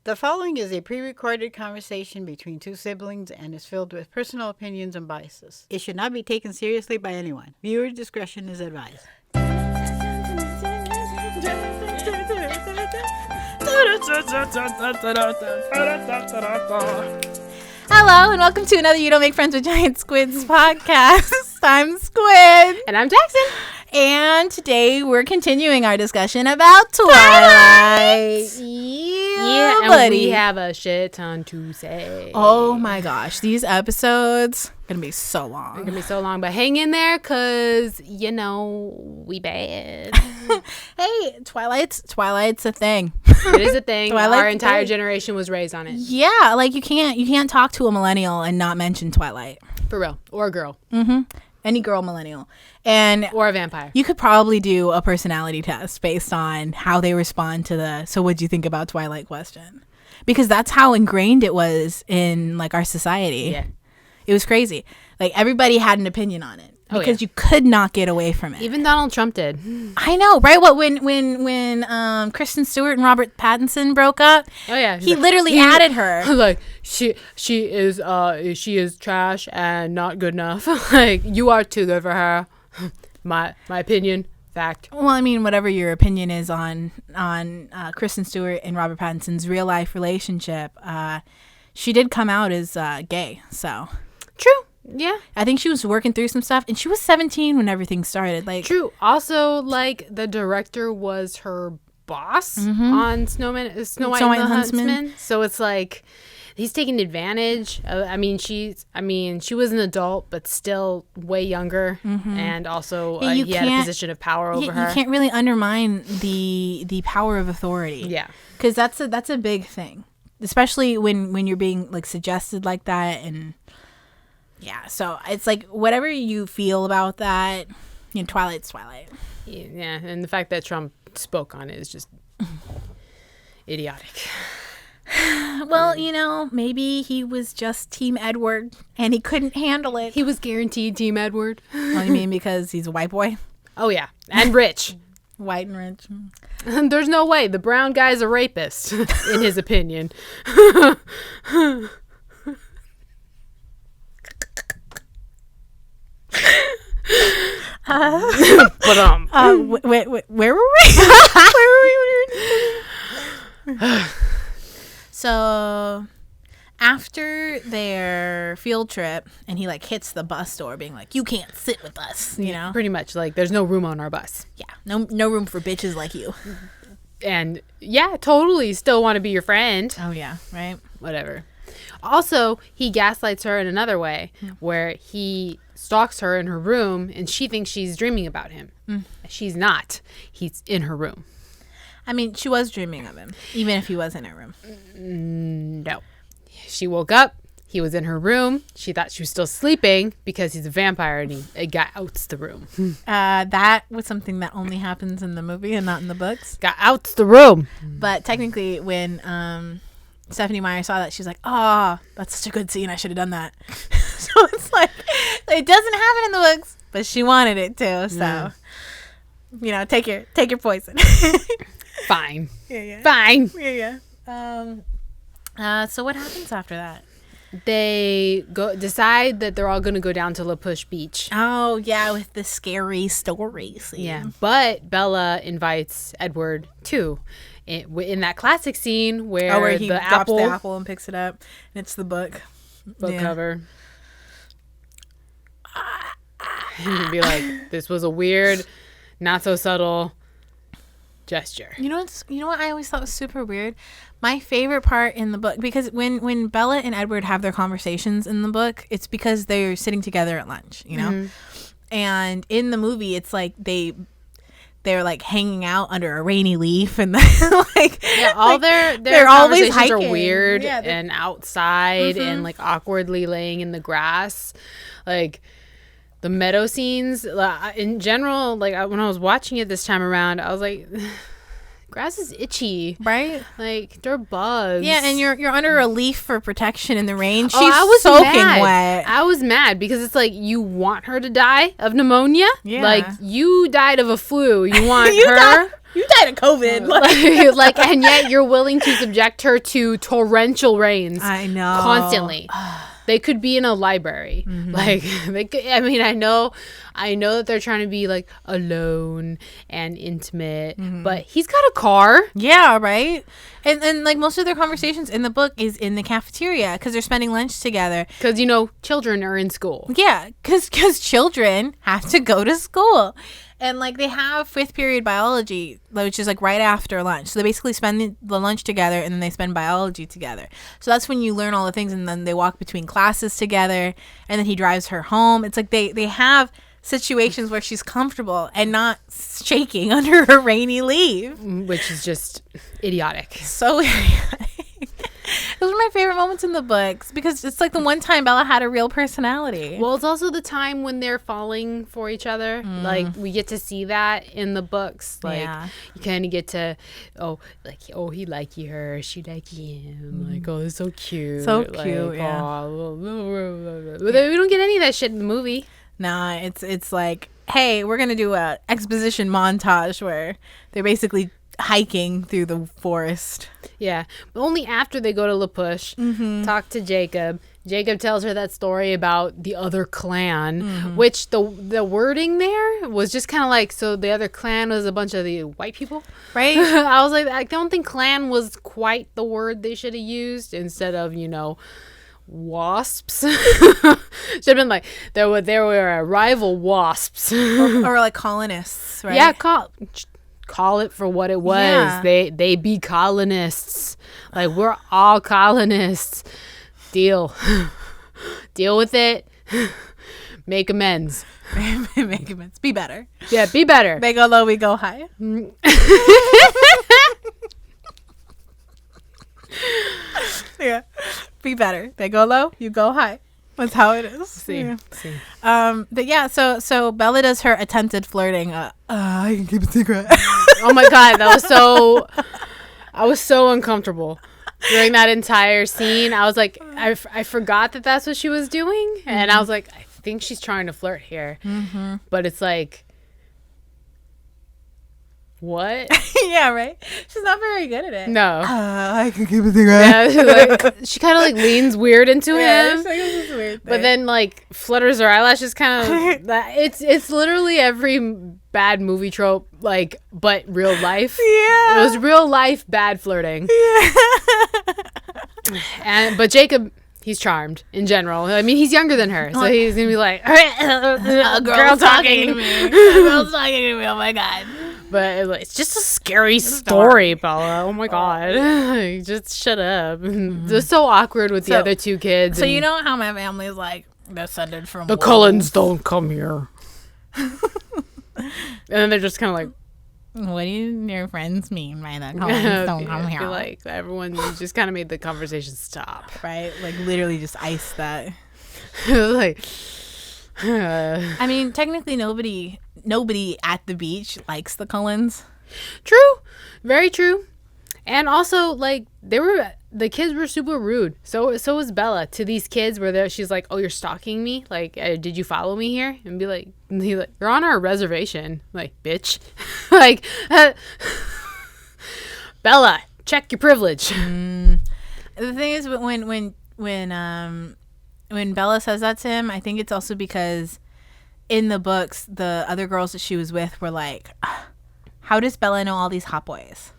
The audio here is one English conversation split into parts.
The following is a pre-recorded conversation between two siblings and is filled with personal opinions and biases. It should not be taken seriously by anyone. Viewer discretion is advised. Hello and welcome to another You Don't Make Friends with Giant Squids podcast. I'm Squid. And I'm Jaxxon. And today we're continuing our discussion about Twilight. Yeah, and buddy. we have a shit ton to say. Oh my gosh, these episodes gonna be so long. They're gonna be so long, but hang in there, cause you know we bad. Hey, Twilight's a thing. It is a thing. Twilight's Our entire a thing. generation was raised on it. Yeah, like you can't talk to a millennial and not mention Twilight. For real. Or a girl. Any girl millennial. And Or a vampire. you could probably do a personality test based on how they respond to the "so what'd you think about Twilight" question, because that's how ingrained it was in like our society. Yeah. It was crazy. Like everybody had an opinion on it because you could not get away from it. Even Donald Trump did. I know, right? What when Kristen Stewart and Robert Pattinson broke up? Oh yeah. He literally added her. Like she is trash and not good enough. Like you are too good for her. My opinion. Fact. Well, I mean, whatever your opinion is on Kristen Stewart and Robert Pattinson's real life relationship, she did come out as gay. So True. Yeah. I think she was working through some stuff, and she was 17 when everything started. Like, True. Also, like the director was her boss on Snow White and the Huntsman. So it's like he's taking advantage. She was an adult, but still way younger, and also he had a position of power over her. You can't really undermine the power of authority. Yeah, because that's a big thing, especially when you're being like suggested like that. And yeah, so it's like whatever you feel about that, you know, Twilight's Twilight. Yeah, and the fact that Trump spoke on it is just idiotic. Well, you know, maybe he was just Team Edward and he couldn't handle it. He was guaranteed Team Edward. Well, you mean because he's a white boy? Oh yeah, and rich. White and rich. There's no way the brown guy's a rapist, in his opinion. But where were we? So after their field trip, and he like hits the bus door, being like, "You can't sit with us," you know. pretty much like there's no room on our bus. Yeah, no room for bitches like you. And yeah, totally still want to be your friend. Oh yeah, right. Whatever. Also, he gaslights her in another way, where he stalks her in her room and she thinks she's dreaming about him. She's not. He's in her room. I mean, she was dreaming of him, even if he was in her room. No. She woke up. He was in her room. She thought she was still sleeping because he's a vampire and a guy outs the room. That was something that only happens in the movie and not in the books. Guy outs the room. But technically, when Stephenie Meyer saw that, she's like, "Oh, that's such a good scene. I should have done that." So it's like, it doesn't happen in the books, but she wanted it to. So, you know, take your poison. Fine. Yeah. Fine. Yeah. So what happens after that? They decide that they're all going to go down to La Push Beach. Oh, yeah, with the scary story scene. Yeah. But Bella invites Edward too. In that classic scene where he drops the apple and picks it up, and it's the book cover. You'd be like, this was a weird, not so subtle gesture. You know what I always thought was super weird? My favorite part in the book, because when Bella and Edward have their conversations in the book, it's because they're sitting together at lunch, you know? And in the movie, it's like they're like hanging out under a rainy leaf, and like their always conversations hiking. are weird Yeah, and outside and like awkwardly laying in the grass, like the meadow scenes in general. Like when I was watching it this time around, I was like, grass is itchy, right? Like there are bugs. Yeah, and you're under a leaf for protection in the rain. She's I was soaking mad. wet. I was mad because it's like you want her to die of pneumonia. Yeah. Like you died of a flu. You want You died of COVID. Like, and yet you're willing to subject her to torrential rains. I know. Constantly. They could be in a library. Like, they could, I mean, I know that they're trying to be like alone and intimate, but he's got a car. Yeah, right. And like most of their conversations in the book is in the cafeteria because they're spending lunch together. Because, children are in school. Yeah, because children have to go to school. And like they have 5th period biology, which is like right after lunch. So they basically spend the lunch together and then they spend biology together. So that's when you learn all the things, and then they walk between classes together, and then he drives her home. It's like they have situations where she's comfortable and not shaking under her rainy leaf. Which is just idiotic. So idiotic. Those are my favorite moments in the books because it's like the one time Bella had a real personality. Well, it's also the time when they're falling for each other. Like, we get to see that in the books. Like, you kind of get to, he likey her, she likey him. Like, oh, it's so cute. So like, cute, yeah. Oh, we don't get any of that shit in the movie. Nah, it's like, hey, we're going to do a exposition montage where they're basically hiking through the forest. Yeah, but only after they go to La Push, talk to Jacob. Jacob tells her that story about the other clan, which the wording there was just kind of like, so the other clan was a bunch of the white people, right? I was like, I don't think clan was quite the word they should have used instead of, wasps. Should have been like, there were rival wasps. or like colonists, right? Yeah, call it for what it was. Yeah. They be colonists. Like, we're all colonists. Deal with it. Make amends. Make amends. Be better. Yeah, be better. They go low, we go high. Yeah, be better. They go low, you go high. That's how it is. See. But yeah, so Bella does her attempted flirting. I can keep a secret. Oh my god, I was so uncomfortable during that entire scene. I was like, I forgot that that's what she was doing, and I was like, I think she's trying to flirt here, but it's like, what? Yeah, right. She's not very good at it. No. I can keep a secret. Yeah, she kind of like leans weird into him. It's like this weird thing. But then like flutters her eyelashes kind of. It's literally every bad movie trope, like, but real life. Yeah. It was real life bad flirting. Yeah. But Jacob, he's charmed in general. I mean, he's younger than her, so he's gonna be like, a girl talking to me. A girl's talking to me. Oh my god. But it's just a scary story, Bella. Oh my god. Just shut up. It's so awkward with the other two kids. So you know how my family is like descended from the Cullens don't come here. And then they're just kind of like, what do your friends mean by the Cullens don't come here? I feel like everyone just kind of made the conversation stop. Right? Like literally just iced that. Like, I mean, technically nobody at the beach likes the Cullens. True. Very true. And also, like, the kids were super rude. So was Bella to these kids where she's like, oh, you're stalking me? Like, did you follow me here? And be like, you're on our reservation. Like, bitch. Like, Bella, check your privilege. The thing is, when Bella says that to him, I think it's also because in the books, the other girls that she was with were like, how does Bella know all these hot boys?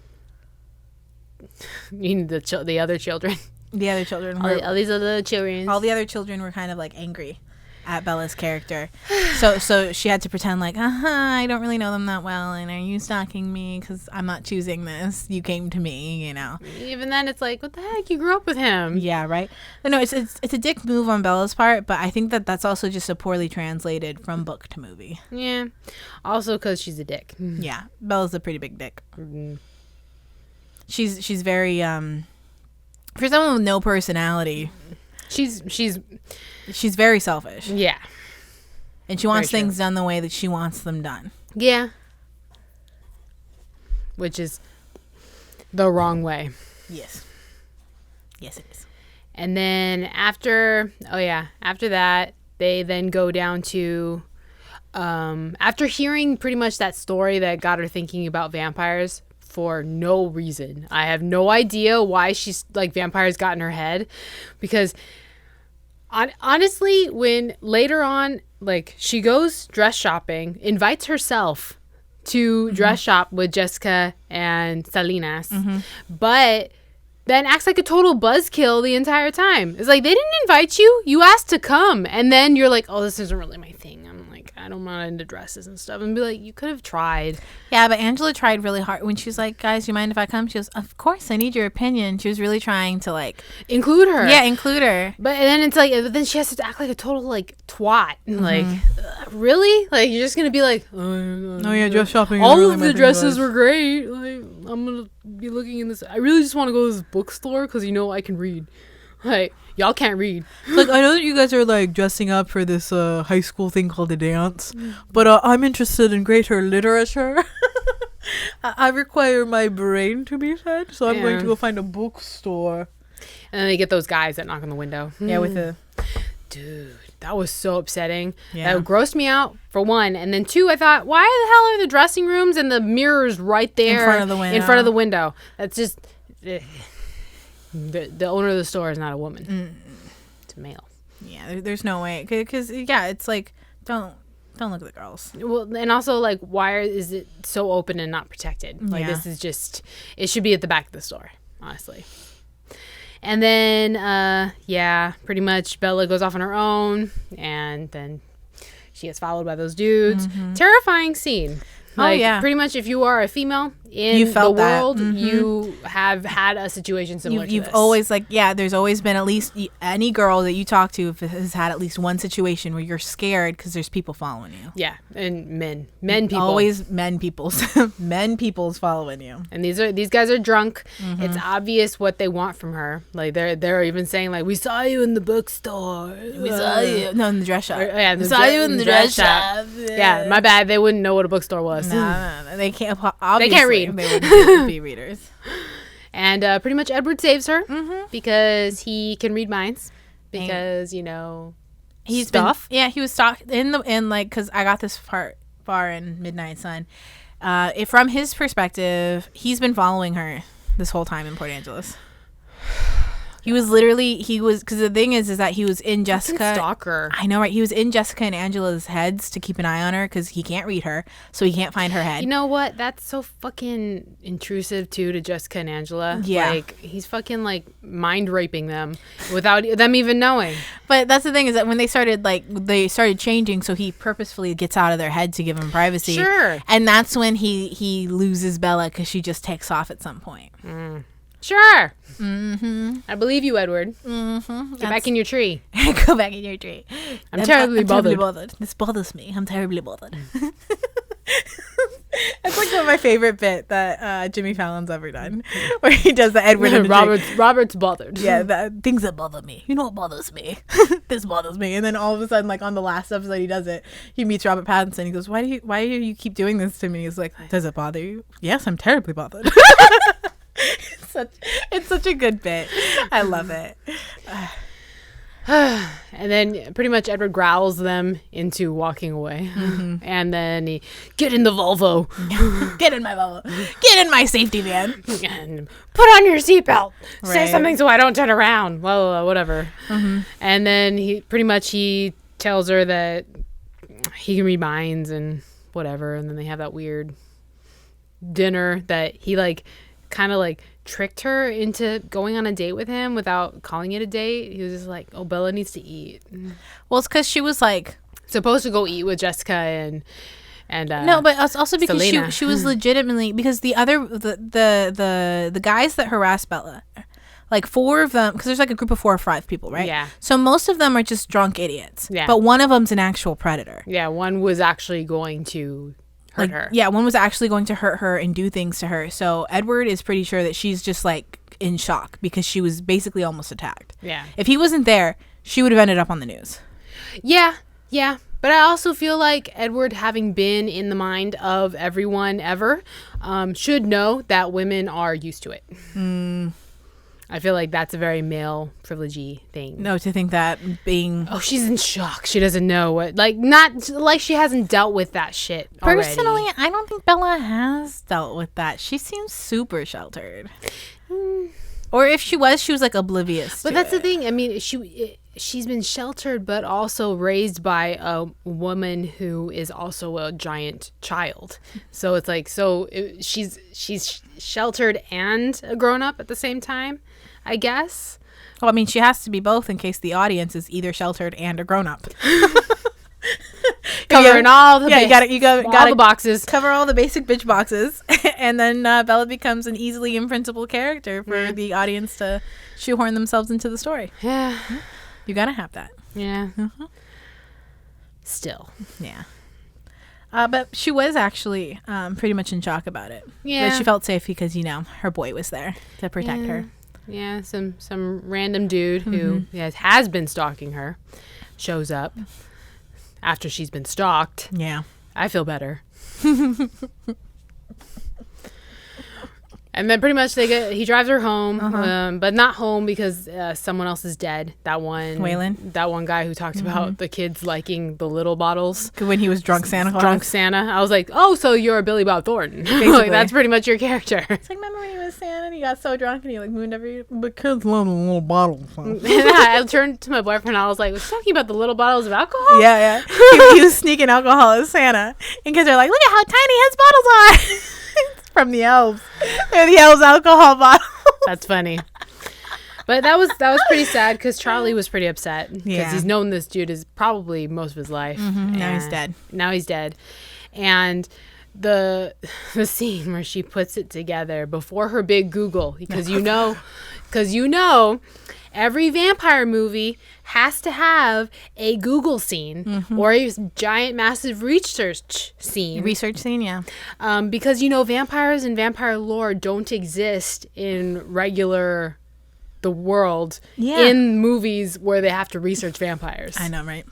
You mean the other children? The other children. All these other children. All the other children were kind of like angry at Bella's character. So she had to pretend like, I don't really know them that well. And are you stalking me? Because I'm not choosing this. You came to me, Even then, it's like, what the heck? You grew up with him. Yeah, right? No, it's a dick move on Bella's part, but I think that's also just a poorly translated from book to movie. Yeah. Also because she's a dick. Yeah. Bella's a pretty big dick. Mm-hmm. She's very, for someone with no personality, she's very selfish. Yeah. And she wants things done the way that she wants them done. Yeah. Which is the wrong way. Yes. Yes, it is. And then after that, they then go down to, after hearing pretty much that story that got her thinking about vampires for no reason. I have no idea why she's like vampires got in her head, because honestly, when later on, like she goes dress shopping, invites herself to dress shop with Jessica and Salinas, but then acts like a total buzzkill the entire time. It's like, they didn't invite you. You asked to come. And then you're like, oh, this isn't really my thing. I'm like, I don't mind into dresses and stuff. And be like, you could have tried. Yeah, but Angela tried really hard. When she was like, guys, you mind if I come? She goes, of course, I need your opinion. She was really trying to like include her. Yeah, include her. But and then it's like, then she has to act like a total like twat. And like, really? Like, you're just going to be like, oh yeah, dress shopping. All really of the dresses were great. Like, I'm going to be looking in this. I really just want to go to this bookstore because I can read. Like, y'all can't read. Like, I know that you guys are like dressing up for this high school thing called a dance, but I'm interested in greater literature. I require my brain to be fed, so I'm going to go find a bookstore. And then they get those guys that knock on the window. Yeah, with the dude, that was so upsetting. Yeah. That grossed me out, for one. And then two, I thought, why the hell are the dressing rooms and the mirrors right there in front of the window? In front of the window. That's just the owner of the store is not a woman. It's a male. Yeah, there's no way, because yeah, it's like don't look at the girls. Well, and also like, why is it so open and not protected? Like, this is just, it should be at the back of the store, honestly. And then, pretty much Bella goes off on her own, and then she gets followed by those dudes. Terrifying scene. Like, pretty much if you are a female in the world, you have had a situation similar to you've this. always, like, there's always been at least any girl that you talk to has had at least one situation where you're scared because there's people following you. Yeah, and men people. Always men people's following you. And these guys are drunk. It's obvious what they want from her. Like, they're even saying, like, we saw you in the bookstore. We saw you. No, in the dress shop. We saw you in the dress shop. Yeah, my bad. They wouldn't know what a bookstore was. No, they can't. Obviously, they can't read. They wouldn't be readers. And pretty much Edward saves her because he can read minds. Because he's stuff. He was stuck in like, because I got this part far in Midnight Sun. From his perspective, he's been following her this whole time in Port Angeles. Because the thing is that he was in Jessica. Stalker. I know, right? He was in Jessica and Angela's heads to keep an eye on her because he can't read her, so he can't find her head. You know what? That's so fucking intrusive too to Jessica and Angela. Yeah. Like, he's fucking like mind raping them without them even knowing. But that's the thing, is that when they started changing, so he purposefully gets out of their head to give them privacy. Sure. And that's when he loses Bella because she just takes off at some point. Sure. I believe you, Edward. Get back in your tree. Go back in your tree. I'm terribly bothered. This bothers me. I'm terribly bothered. That's like one of my favorite bit that Jimmy Fallon's ever done, where he does the Edward and the Robert's bothered. Yeah, things that bother me. You know what bothers me? This bothers me. And then all of a sudden, like on the last episode he does it, he meets Robert Pattinson. He goes, why do you keep doing this to me? He's like, does it bother you? Yes, I'm terribly bothered. It's such a good bit. I love it. And then pretty much Edward growls them into walking away. And then he, get in the Volvo. Get in my Volvo. Get in my safety van. And put on your seatbelt. Right. Say something so I don't turn around. Well, whatever. And then he tells her that he can read minds and whatever. And then they have that weird dinner that he like kind of like tricked her into going on a date with him without calling it a date. He was just like, oh, Bella needs to eat. Well, it's because she was like supposed to go eat with Jessica and no, but it's also because Selena. she was legitimately, because the guys that harass Bella, like 4 of them, because there's like a group of 4 or 5 people, right? Yeah. So most of them are just drunk idiots. Yeah. But one of them's an actual predator. Yeah, one was actually going to hurt her. Yeah, one was actually going to hurt her and do things to her. So Edward is pretty sure that she's just like in shock because she was basically almost attacked. Yeah. If he wasn't there, she would have ended up on the news. Yeah. But I also feel like Edward, having been in the mind of everyone ever, should know that women are used to it. I feel like that's a very male privilegey thing. No, to think that being... Oh, she's in shock. She doesn't know what... Like, not... Like, she hasn't dealt with that shit already. Personally, I don't think Bella has dealt with that. She seems super sheltered. Or if she was like, oblivious But to that's it. the thing. I mean, she's been sheltered, but also raised by a woman who is also a giant child. So it's like... she's sheltered and a grown-up at the same time, I guess. Well, I mean, she has to be both in case the audience is either sheltered and a grown-up. Covering all the you gotta all the boxes. cover all the basic bitch boxes, and then Bella becomes an easily imprintable character for the audience to shoehorn themselves into the story. Yeah. You gotta have that. Yeah. Still. Yeah. But she was actually pretty much in shock about it. Yeah. But she felt safe because, her boy was there to protect her. Yeah, some random dude who has been stalking her shows up after she's been stalked. Yeah. I feel better. And then pretty much he drives her home, but not home because someone else is dead. That one Waylon? That one guy who talked about the kids liking the little bottles. When he was drunk Santa Claus. Drunk Santa. I was like, oh, so you're a Billy Bob Thornton. Like, that's pretty much your character. It's like, remember when he was Santa and he got so drunk and he mooned every... The kids love the little bottles. And I turned to my boyfriend and I was like, was he talking about the little bottles of alcohol? Yeah. He was sneaking alcohol as Santa. And kids are like, look at how tiny his bottles are. It's from the elves. They're the elves' alcohol bottles. That's funny. But that was pretty sad because Charlie was pretty upset because he's known this dude is probably most of his life. Now he's dead. Now he's dead. And the scene where she puts it together before her big Google, because every vampire movie has to have a Google scene or a giant massive research scene. Research scene, yeah. Because vampires and vampire lore don't exist in the world in movies where they have to research vampires. I know, right?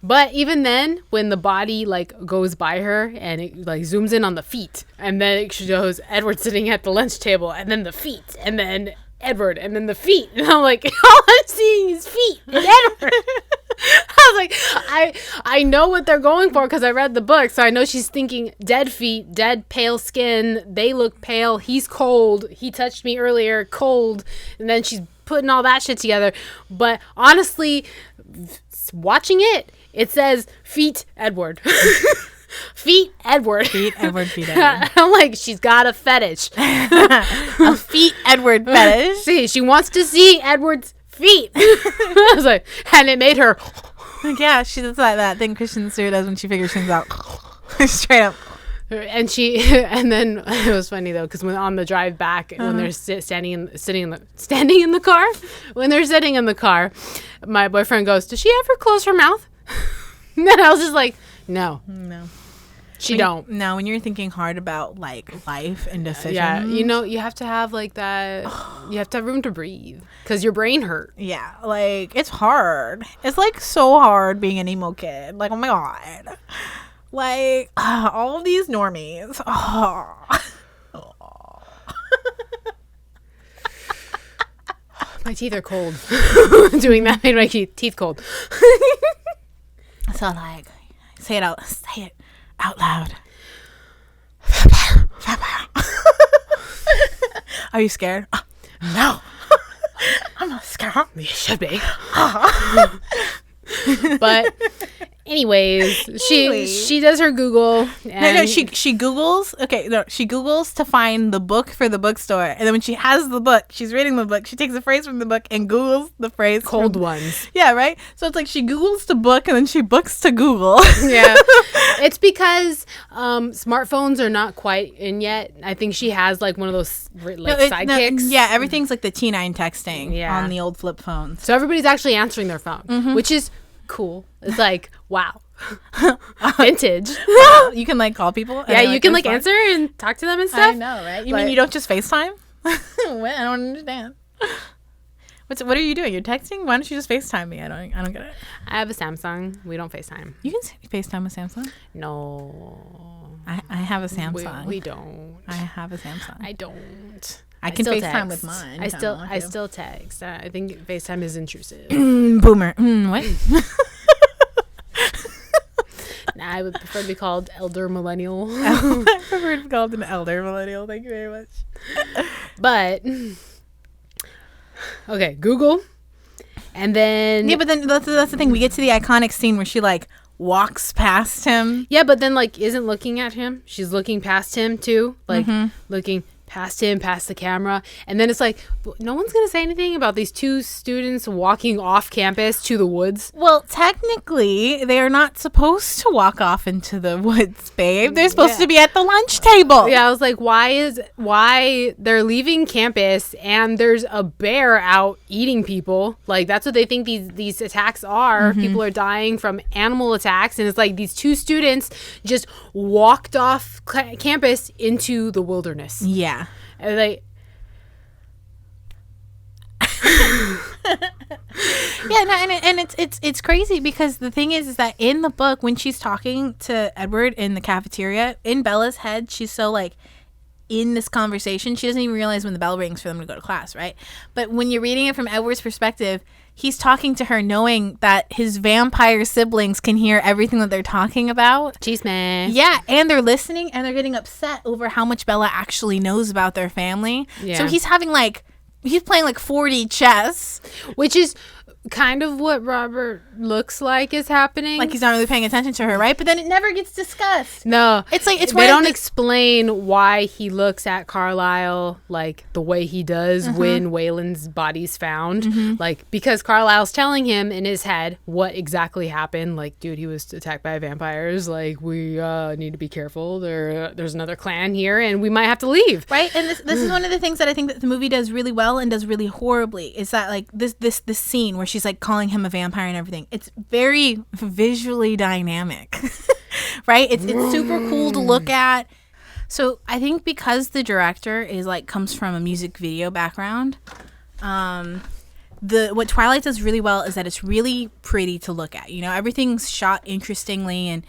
But even then, when the body goes by her and it zooms in on the feet, and then it shows Edward sitting at the lunch table, and then the feet, and then Edward, and then the feet, and I'm like, all I'm seeing is feet and Edward. I was like, I know what they're going for because I read the book, so I know she's thinking dead feet, dead pale skin. They look pale. He's cold. He touched me earlier, cold, and then she's putting all that shit together. But honestly, watching it says feet Edward. Feet Edward. Feet Edward, feet Edward. I'm like, she's got a fetish. A feet Edward fetish. See, she wants to see Edward's feet. I was like, and it made her. Yeah, she does that thing Kristen Stewart does when she figures things out. Straight up. And then it was funny though, because when on the drive back, when they're standing in the car, when they're sitting in the car, my boyfriend goes, "Does she ever close her mouth?" And then I was just like, "No, she don't." No, when you're thinking hard about life and decisions, Yeah, you have to have that. You have to have room to breathe because your brain hurt. Yeah, it's hard. It's so hard being an emo kid. Oh my god. All of these normies. My teeth are cold. Doing that made my teeth cold. So say it out loud. Vampire. Are you scared? No. I'm not scared. You should be. But anyways, she does her Google. And No, she Googles. Okay, no, she Googles to find the book for the bookstore, and then when she has the book, she's reading the book. She takes a phrase from the book and Googles the phrase. cold ones. Yeah, right. So it's she Googles the book and then she books to Google. Yeah, it's because smartphones are not quite in yet. I think she has one of those sidekicks. Yeah, everything's the T9 texting Yeah. on the old flip phones. So everybody's actually answering their phone, which is cool. It's wow. Vintage. You can call people. Yeah, you can answer and talk to them and stuff. I know, right? You mean you don't just FaceTime? What? I don't understand. What are you doing? You're texting? Why don't you just FaceTime me? I don't get it. I have a Samsung. We don't FaceTime. You can FaceTime with Samsung. No. I have a Samsung. We don't. I have a Samsung. I don't. I can still FaceTime text. with mine. I still text. I think FaceTime is intrusive. Boomer. What? Nah, I would prefer to be called elder millennial. I prefer to be called an elder millennial. Thank you very much. But okay, Google, and then Yeah, but then that's the thing. We get to the iconic scene where she like walks past him. yeah, but then like isn't looking at him. She's looking past him too, like looking past him, past the camera, and then it's like no one's gonna say anything about these two students walking off campus to the woods. Well, technically, they are not supposed to walk off into the woods, babe. They're supposed to be at the lunch table. Yeah, I was like, why they're leaving campus and there's a bear out eating people? Like that's what they think these attacks are. People are dying from animal attacks, and it's like these two students just walked off campus into the wilderness. Yeah. And Yeah, no, and it's crazy because the thing is that in the book when she's talking to Edward in the cafeteria, in Bella's head, she's so like in this conversation, she doesn't even realize when the bell rings for them to go to class, right? But when you're reading it from Edward's perspective, he's talking to her knowing that his vampire siblings can hear everything that they're talking about. cheese man. Yeah, and they're listening and they're getting upset over how much Bella actually knows about their family. Yeah. So he's playing like 4D chess. Which is kind of what Robert looks like is happening. Like he's not really paying attention to her, right? But then it never gets discussed. No, It's like they don't explain why he looks at Carlisle like the way he does when Waylon's body's found. Like because Carlisle's telling him in his head what exactly happened. Like, dude, he was attacked by vampires. Like, we need to be careful. There's another clan here, and we might have to leave. Right, and this is one of the things that I think that the movie does really well and does really horribly is that like this scene where she's like calling him a vampire and everything. It's very visually dynamic, right? It's super cool to look at. So I think because the director is like comes from a music video background, what Twilight does really well is that it's really pretty to look at. You know, everything's shot interestingly and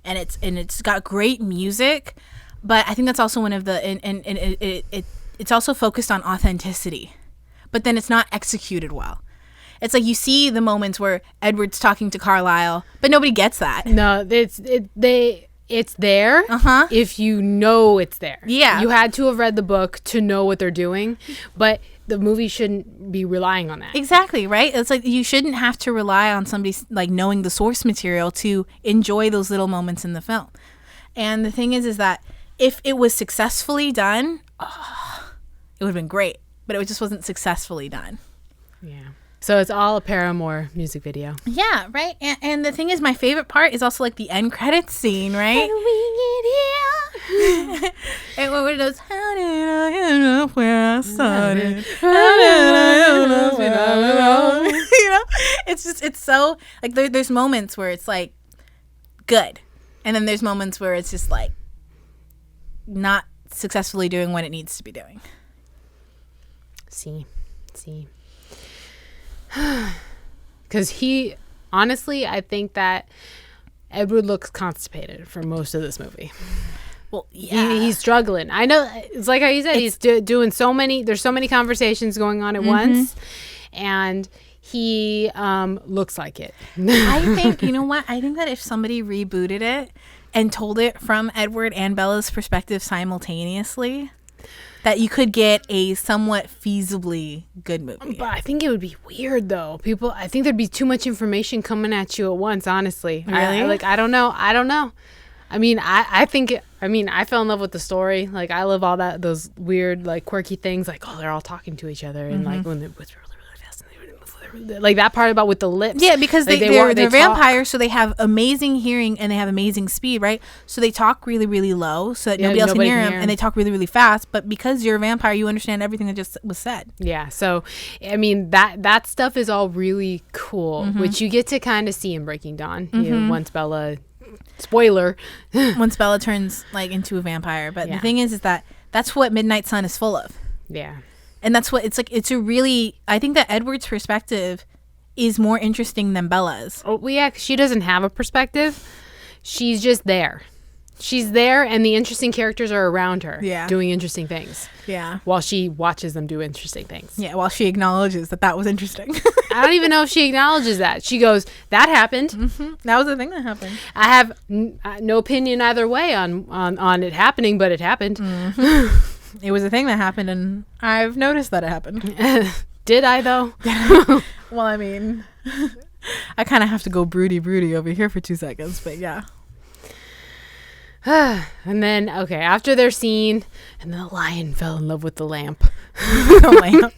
it's got great music. But I think that's also one of the it's also focused on authenticity, but then it's not executed well. It's like you see the moments where Edward's talking to Carlisle, but nobody gets that. No, it's there if you know it's there. Yeah. You had to have read the book to know what they're doing, but the movie shouldn't be relying on that. Exactly, right? It's like you shouldn't have to rely on somebody like knowing the source material to enjoy those little moments in the film. And the thing is that if it was successfully done, it would have been great, but it just wasn't successfully done. Yeah. So it's all a Paramore music video. Yeah, right. And the thing is, my favorite part is also like the end credits scene, right? And when it goes, how did I end up where I started? How did I end up where I belong? You know, it's so like there's moments where it's like good, and then there's moments where it's just like not successfully doing what it needs to be doing. See. Because honestly, I think that Edward looks constipated for most of this movie. Well, yeah. He's struggling. I know. It's like how you said, he's doing so many, there's so many conversations going on at once. And he looks like it. I think, you know what? I think that if somebody rebooted it and told it from Edward and Bella's perspective simultaneously, that you could get a somewhat feasibly good movie. But I think it would be weird, though. I think there'd be too much information coming at you at once, honestly. Really? I don't know. I mean, I fell in love with the story. Like, I love all those weird, like, quirky things. Like, oh, they're all talking to each other. And, like, when they whisper really, really fast. And like, that part about with the lips. Yeah, because like, they're talk. vampires, so they have amazing hearing and they have amazing speed, right? So they talk really, really low so that nobody else can hear them. And they talk really, really fast. But because you're a vampire, you understand everything that just was said. Yeah, so, I mean, that stuff is all really cool, which you get to kind of see in Breaking Dawn. You know, once Bella... Spoiler. Once Bella turns like into a vampire. But the thing is that that's what Midnight Sun is full of. Yeah. And that's what it's like. It's a really, I think that Edward's perspective is more interesting than Bella's. Oh, well, yeah, 'cause she doesn't have a perspective. She's just there. She's there, and the interesting characters are around her, doing interesting things. Yeah. While she watches them do interesting things. Yeah, while she acknowledges that was interesting. I don't even know if she acknowledges that. She goes, "That happened. That was the thing that happened. I have no opinion either way on it happening, but it happened." It was a thing that happened, and I've noticed that it happened. Did I though? Well, I mean, I kind of have to go broody over here for 2 seconds, but yeah. And then, okay, after their scene, and the lion fell in love with the lamp. The lamp.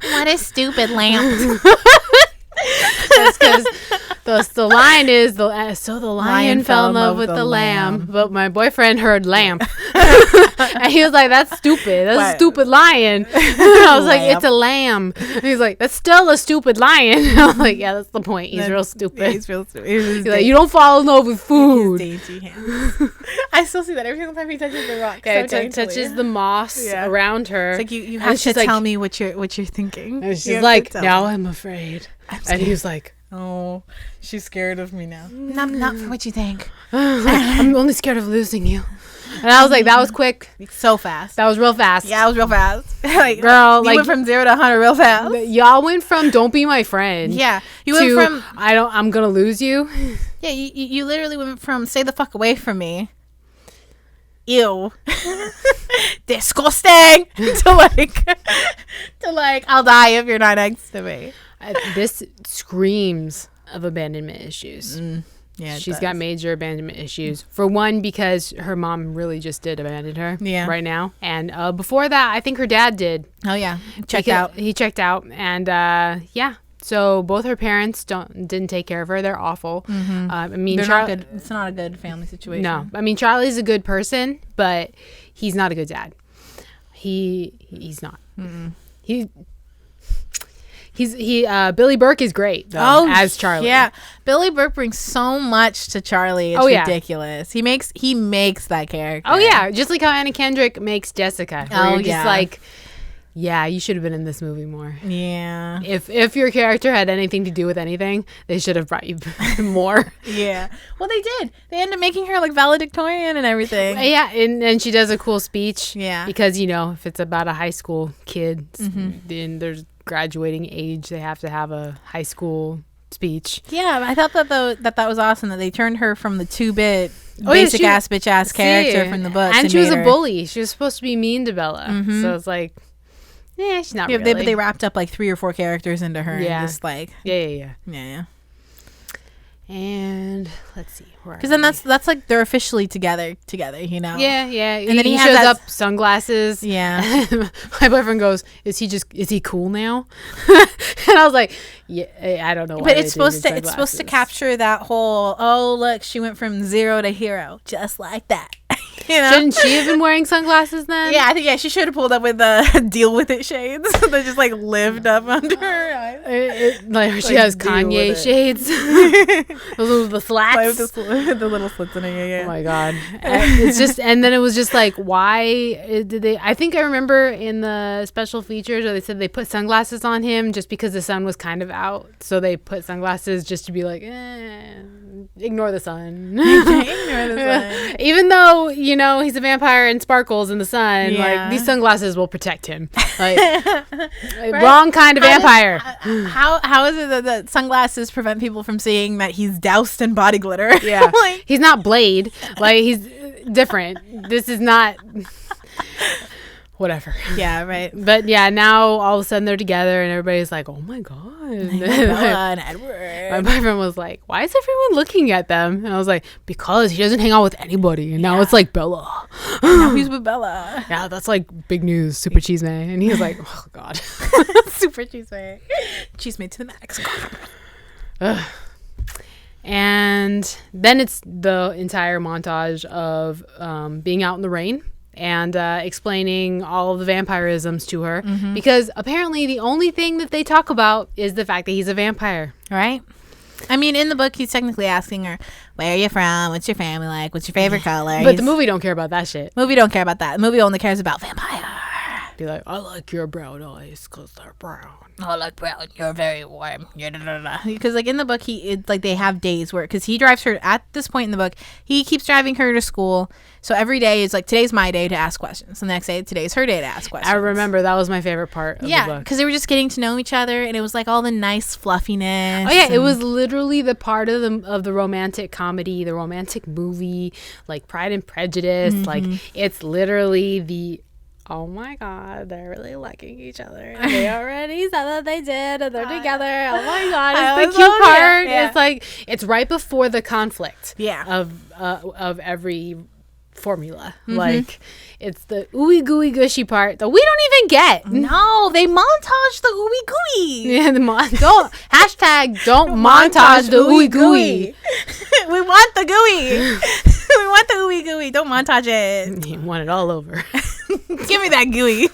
What a stupid lamp. That's because the line is the lion fell in love with the lamb, but my boyfriend heard lamp, and he was like, "That's stupid. That's a stupid lion." I was like, "It's a lamb." And he's like, "That's still a stupid lion." I was like, "Yeah, that's the point. He's real stupid." Yeah, he's real stupid. He's like, "You don't fall in love with food." Dainty hands. I still see that every single time he touches the rock. Yeah, so touches the moss around her. It's like you have to tell me what you're thinking. And she's like, "Now I'm afraid." And he's like, "Oh, she's scared of me now." Not for what you think. I'm only scared of losing you. And I was like, that was quick. So fast. That was real fast. Yeah, it was real fast. Like, girl, you went from 0 to 100 real fast. Y'all went from "don't be my friend." Yeah. You went from I'm gonna lose you. Yeah, you literally went from "stay the fuck away from me," ew, disgusting, to like I'll die if you're not next to me. This screams of abandonment issues. Yeah, she's got major abandonment issues. For one, because her mom really just did abandon her right now. And before that, I think her dad did. Oh, yeah. He checked out. And yeah. So both her parents didn't take care of her. They're awful. I mean, they're not good. It's not a good family situation. No. I mean, Charlie's a good person, but he's not a good dad. He's not. Billy Burke is great though, as Charlie. Yeah, Billy Burke brings so much to Charlie. It's ridiculous. He makes that character. Oh yeah, just like how Anna Kendrick makes Jessica. You're just like, yeah, you should have been in this movie more. Yeah. If your character had anything to do with anything, they should have brought you more. Yeah. Well, they did. They ended up making her like valedictorian and everything. Yeah, and she does a cool speech. Yeah. Because if it's about a high school kid, then there's graduating age, they have to have a high school speech. Yeah, I thought that was awesome that they turned her from the 2-bit basic ass bitch ass character from the books, and she was a bully. She was supposed to be mean to Bella, so it's like, she's not really. But they wrapped up like 3 or 4 characters into her. Yeah, and just like yeah. And let's see, because then that's like they're officially together, Yeah. And then he shows up, sunglasses. Yeah. My boyfriend goes, is he cool now? And I was like, yeah, I don't know. But it's supposed to capture that whole, oh look, she went from 0 to hero just like that. Shouldn't she have been wearing sunglasses then? Yeah, I think she should have pulled up with the deal with it shades that just like lived up under her eyes. She has Kanye shades. Those are the slats. The little slits in it. Yeah. Oh my god. It's just, and then it was just like, why did they? I think I remember in the special features where they said they put sunglasses on him just because the sun was kind of out, so they put sunglasses just to be like, ignore the sun. Even though he's a vampire and sparkles in the sun, like these sunglasses will protect him. Like, right? Wrong kind of vampire. How is it that sunglasses prevent people from seeing that he's doused in body glitter? Yeah. He's not Blade. Like, he's different. This is not whatever. Yeah, right. But yeah, now all of a sudden they're together and everybody's like, oh my god. Bella and Edward. My boyfriend was like, why is everyone looking at them? And I was like, because he doesn't hang out with anybody. And now it's like Bella. Now he's with Bella. Yeah, that's like big news. Super cheese man. And he was like, oh god. Super cheese man. Cheese made to the max. And then it's the entire montage of being out in the rain and explaining all of the vampirisms to her, because apparently the only thing that they talk about is the fact that he's a vampire. Right? I mean, in the book, he's technically asking her, where are you from? What's your family like? What's your favorite color? But the movie don't care about that shit. Movie don't care about that. The movie only cares about vampire. Be like, I like your brown eyes because they're brown. Oh, like brown, you're very warm. Because like in the book, they have days where, because he drives her at this point in the book, he keeps driving her to school. So every day is like, today's my day to ask questions. The next day, today's her day to ask questions. I remember that was my favorite part of the book. Because they were just getting to know each other, and it was like all the nice fluffiness. Oh yeah, it was literally the part of the romantic comedy, the romantic movie, like Pride and Prejudice. Like it's literally the, oh my God, they're really liking each other. They already said that they did, and they're together. Oh my God, it's the cute part. Yeah. It's like, it's right before the conflict. Yeah. Of every formula. Like, it's the ooey gooey gushy part that we don't even get. No, they montage the ooey gooey. Yeah, don't montage the ooey gooey. We want the gooey. We want the ooey gooey. Don't montage it. You want it all over. Give me that gooey.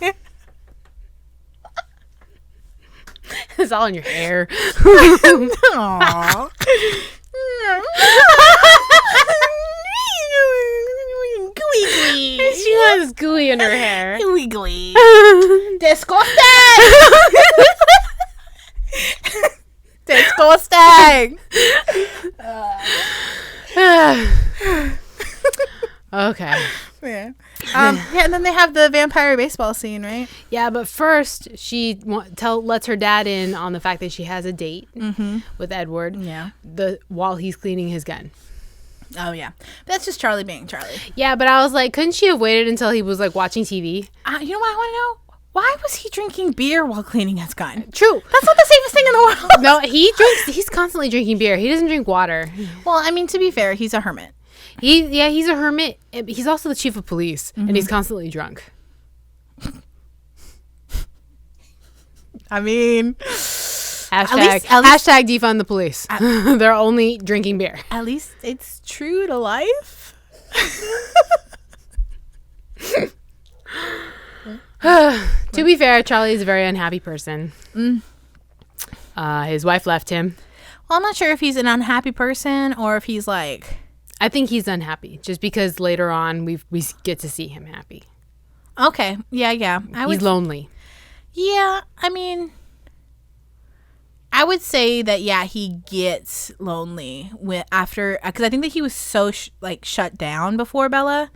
It's all in your hair. Aww. Gooey gooey. She has gooey in her hair. Gooey gooey. Disgusting. Disgusting. Okay. Yeah. And then they have the vampire baseball scene, right? Yeah, but first she lets her dad in on the fact that she has a date with Edward. Yeah. While he's cleaning his gun. Oh yeah, but that's just Charlie being Charlie. Yeah, but I was like, couldn't she have waited until he was like watching TV? You know what I want to know? Why was he drinking beer while cleaning his gun? True. That's not the safest thing in the world. No, he drinks. He's constantly drinking beer. He doesn't drink water. Well, I mean, to be fair, he's a hermit. He's a hermit. He's also the chief of police, and he's constantly drunk. I mean, hashtag defund the police. They're only drinking beer. At least it's true to life. To be fair, Charlie is a very unhappy person. His wife left him. Well, I'm not sure if he's an unhappy person or if he's like... I think he's unhappy just because later on we get to see him happy. Okay. Yeah. He's lonely. Yeah, I mean... I would say that, yeah, he gets lonely after... Because I think that he was so shut down before Bella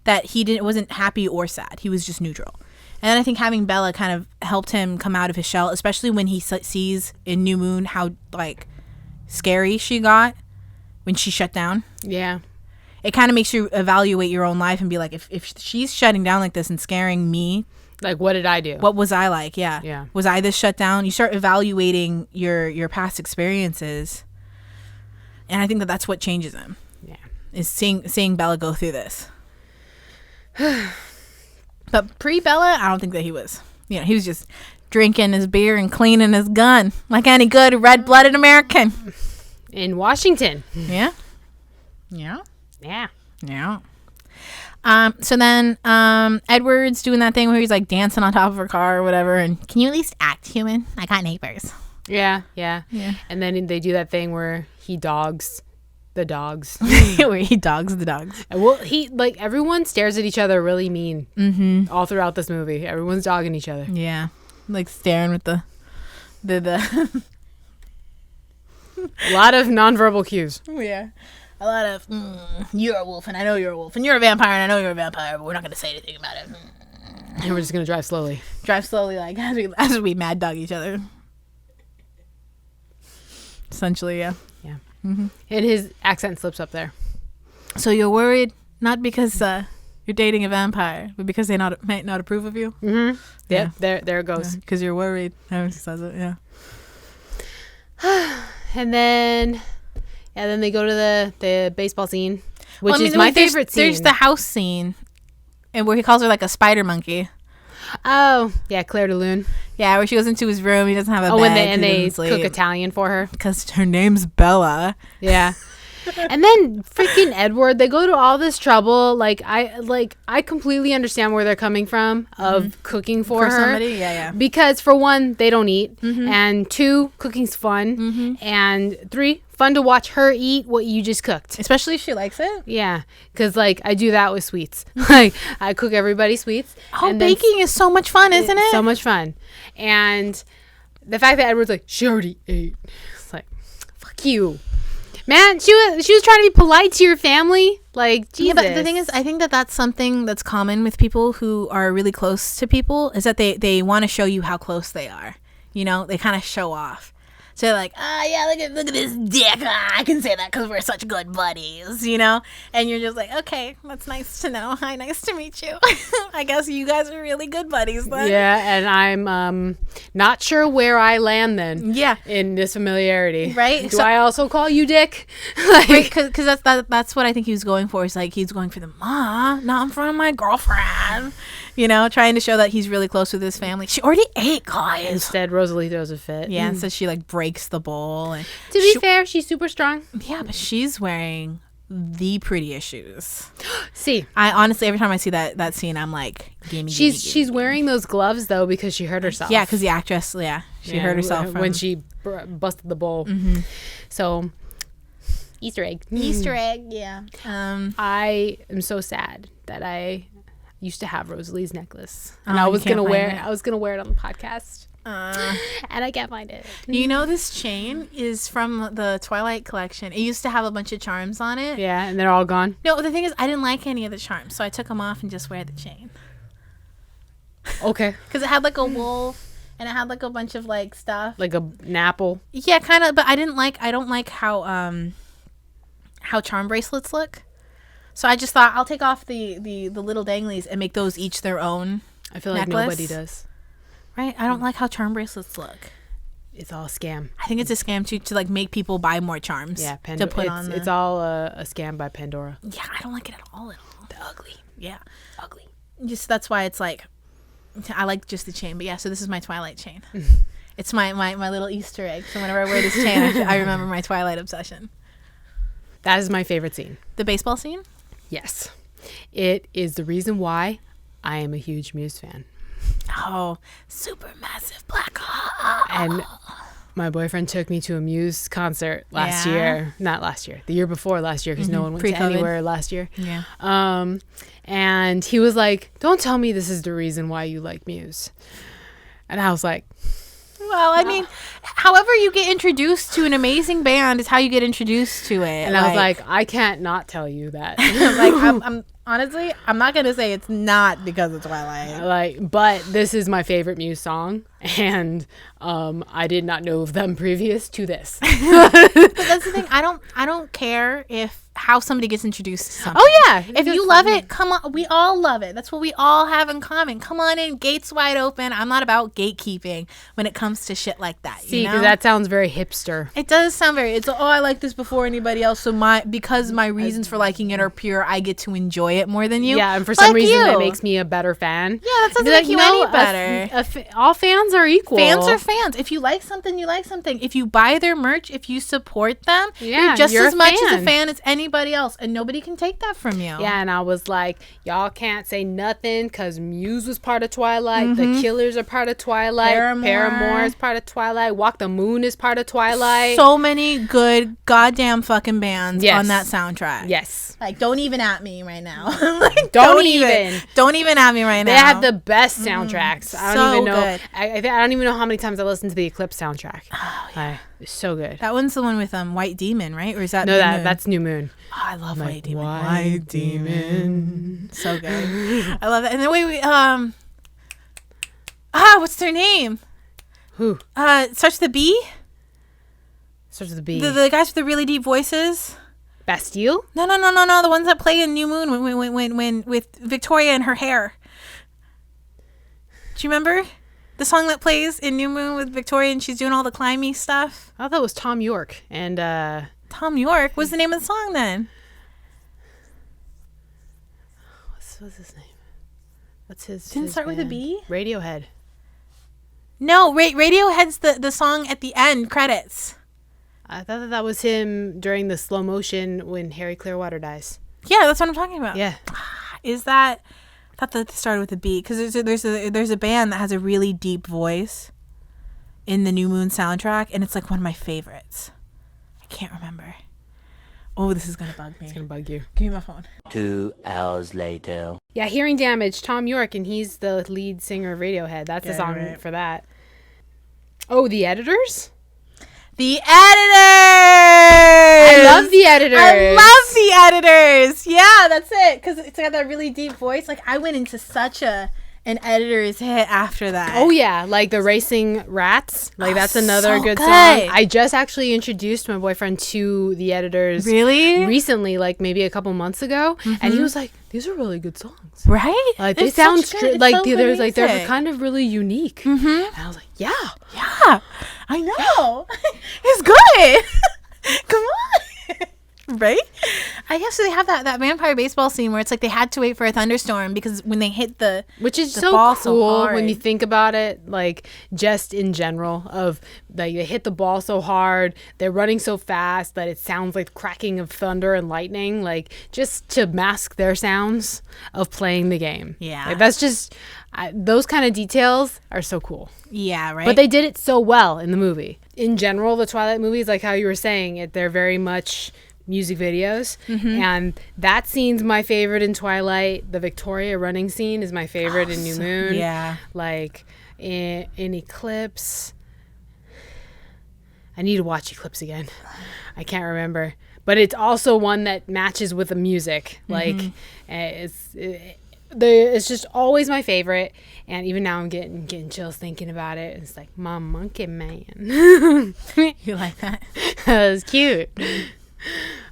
that he wasn't happy or sad. He was just neutral. And I think having Bella kind of helped him come out of his shell, especially when he sees in New Moon how, like, scary she got when she shut down. Yeah. It kind of makes you evaluate your own life and be like, if she's shutting down like this and scaring me... Like, what did I do? What was I like? Yeah. Yeah. Was I this shut down? You start evaluating your past experiences. And I think that that's what changes him. Yeah. Is seeing Bella go through this. But pre-Bella, I don't think that he was. You know, he was just drinking his beer and cleaning his gun like any good red-blooded American. In Washington. Yeah. Yeah. Yeah. Yeah. So then Edward's doing that thing where he's like dancing on top of her car or whatever, and can you at least act human? I got neighbors. Yeah. And then they do that thing where he dogs the dogs. Where he dogs the dogs. Well, everyone stares at each other really mean all throughout this movie. Everyone's dogging each other. Yeah. Like staring with the a lot of nonverbal cues. Yeah. A lot of, you're a wolf and I know you're a wolf, and you're a vampire and I know you're a vampire, but we're not going to say anything about it. And we're just going to drive slowly. Like, as we mad dog each other. Essentially, yeah. Yeah. Mm-hmm. And his accent slips up there. So you're worried, not because you're dating a vampire, but because they might not approve of you? Mm-hmm. Yeah. There it goes. Because you're worried. He says it, yeah. And then they go to the baseball scene, which is my favorite scene. There's the house scene, and where he calls her like a spider monkey. Oh, yeah, Claire de Lune. Yeah, where she goes into his room. He doesn't have a bed. And they cook Italian for her. Because her name's Bella. Yeah. And then freaking Edward, they go to all this trouble. I completely understand where they're coming from of cooking for her. Somebody, yeah. Because for one, they don't eat, and two, cooking's fun, and three, fun to watch her eat what you just cooked. Especially if she likes it. Yeah, because like I do that with sweets. Like I cook everybody sweets. Oh, baking is so much fun, isn't it? So much fun. And the fact that Edward's like, she already ate. It's like, fuck you. Man, she was trying to be polite to your family. Like, Jesus. Yeah, but the thing is, I think that that's something that's common with people who are really close to people, is that they want to show you how close they are. You know, they kind of show off. So they're like, yeah, look at this dick. I can say that because we're such good buddies, you know? And you're just like, okay, that's nice to know. Hi, nice to meet you. I guess you guys are really good buddies then. Yeah, and I'm not sure where I land then. Yeah. In this familiarity. Right? Do I also call you Dick? Like, because that's what I think he was going for. It's like he's going for the not in front of my girlfriend. You know, trying to show that he's really close with his family. She already ate, guys. Instead, Rosalie throws a fit. Yeah, and so she like breaks the bowl. And to be fair, she's super strong. Yeah, but she's wearing the prettiest shoes. See, I honestly, every time I see that scene, I'm like, gimme. She's wearing those gloves though because she hurt herself. Yeah, because the actress, she hurt herself when she busted the bowl. Mm-hmm. So, Easter egg. Easter egg, yeah. I am so sad that I used to have Rosalie's necklace, and Oh, I you was can't gonna find it. I was gonna wear it on the podcast, and I can't find it. You know, this chain is from the Twilight collection. It used to have a bunch of charms on it. Yeah, and they're all gone. No, the thing is, I didn't like any of the charms, so I took them off and just wear the chain. Okay. Because it had like a wolf, and it had like a bunch of like stuff. Like an apple. Yeah, kind of. But I don't like how charm bracelets look. So I just thought I'll take off the little danglies and make those each their own. I feel like necklace. nobody does. Right? I don't like how charm bracelets look. It's all a scam. I think it's a scam to like make people buy more charms. Yeah, to put on. It's all a scam by Pandora. Yeah, I don't like it at all. The ugly. Yeah, Ugly. just that's why it's like I like just the chain. But yeah, so this is my Twilight chain. It's my little Easter egg. So whenever I wear this chain, I remember my Twilight obsession. That is my favorite scene. The baseball scene. Yes. It is the reason why I am a huge Muse fan. Oh, super massive black hole. And my boyfriend took me to a Muse concert last year. Not last year. The year before last year, because no one went to anywhere last year. Yeah. And he was like, don't tell me this is the reason why you like Muse. And I was like, well, I mean, however you get introduced to an amazing band is how you get introduced to it. And I was like, I can't not tell you that. like, I'm honestly, I'm not gonna say it's not because of Twilight. But this is my favorite Muse song, and I did not know of them previous to this. But that's the thing. I don't care how somebody gets introduced to something. Oh yeah, if you love it, come on. We all love it. That's what we all have in common. Come on in, gates wide open. I'm not about gatekeeping when it comes to shit like that. See, because that sounds very hipster. It does sound very. It's I like this before anybody else. So because my reasons for liking it are pure, I get to enjoy it more than you. Yeah, and for some reason that makes me a better fan. Yeah, that doesn't make you any better. All fans are equal. Fans are fans. If you like something, you like something. If you buy their merch, if you support them, you're just as much as a fan as anybody else, and nobody can take that from you. Yeah, and I was like, y'all can't say nothing because Muse was part of Twilight. The Killers are part of Twilight. Paramore is part of Twilight. Walk the Moon is part of Twilight. So many good goddamn fucking bands on that soundtrack. Yes. Like, don't even at me right now. Like, don't even at me right now. They have the best soundtracks. I don't even know. Good. I don't even know how many times I listened to the Eclipse soundtrack. Oh, yeah. It's so good. That one's the one with White Demon, right? Or is that New Moon? That's New Moon. Oh, I love White Demon. White Demon. So good. I love that. And then what's their name? Who? Starts with a B? Starts with a B. The guys with the really deep voices. Bastille? No. The ones that play in New Moon when with Victoria and her hair. Do you remember the song that plays in New Moon with Victoria and she's doing all the climby stuff? I thought it was Tom York and Tom York. What's the name of the song then? What's his name? What's his? Didn't it start with a B? Radiohead. No, Radiohead's the song at the end credits. I thought that was him during the slow motion when Harry Clearwater dies. Yeah, that's what I'm talking about. Yeah. Is that? I thought that started with a B because there's a band that has a really deep voice in the New Moon soundtrack, and it's like one of my favorites. I can't remember. Oh, this is gonna bug me. It's gonna bug you. Give me my phone. 2 hours later. Yeah, Hearing Damage, Tom York, and he's the lead singer of Radiohead. That's the song for that. Oh, The Editors? The Editors! I love The Editors. I love The Editors. Yeah, that's it. Because it's got that really deep voice. Like, I went into such an Editors hit after that. Oh, yeah. Like the Racing Rats. Like, that's another so good good. song. I just actually introduced my boyfriend to The Editors. Really? Recently, like maybe a couple months ago. And he was like, these are really good songs. Right? Like, they It's sound such good- it's like so good there's like they're music. kind of really unique. And I was like, yeah. Yeah, I know. It's good. Come on. Right? I guess they have that vampire baseball scene where it's like they had to wait for a thunderstorm because when they hit the Which is the so ball cool when hard. you think about it, like just in general of like they hit the ball so hard, they're running so fast that it sounds like cracking of thunder and lightning, like just to mask their sounds of playing the game. Yeah. Like, that's just those kind of details are so cool. Yeah, right. But they did it so well in the movie. In general, the Twilight movies, like how you were saying, they're very much music videos, and that scene's my favorite in Twilight. The Victoria running scene is my favorite in New Moon. yeah. Like in Eclipse, I need to watch Eclipse again. I can't remember, but it's also one that matches with the music. Like it's just always my favorite, and even now I'm getting chills thinking about it. It's like my monkey man. You like that? That was cute.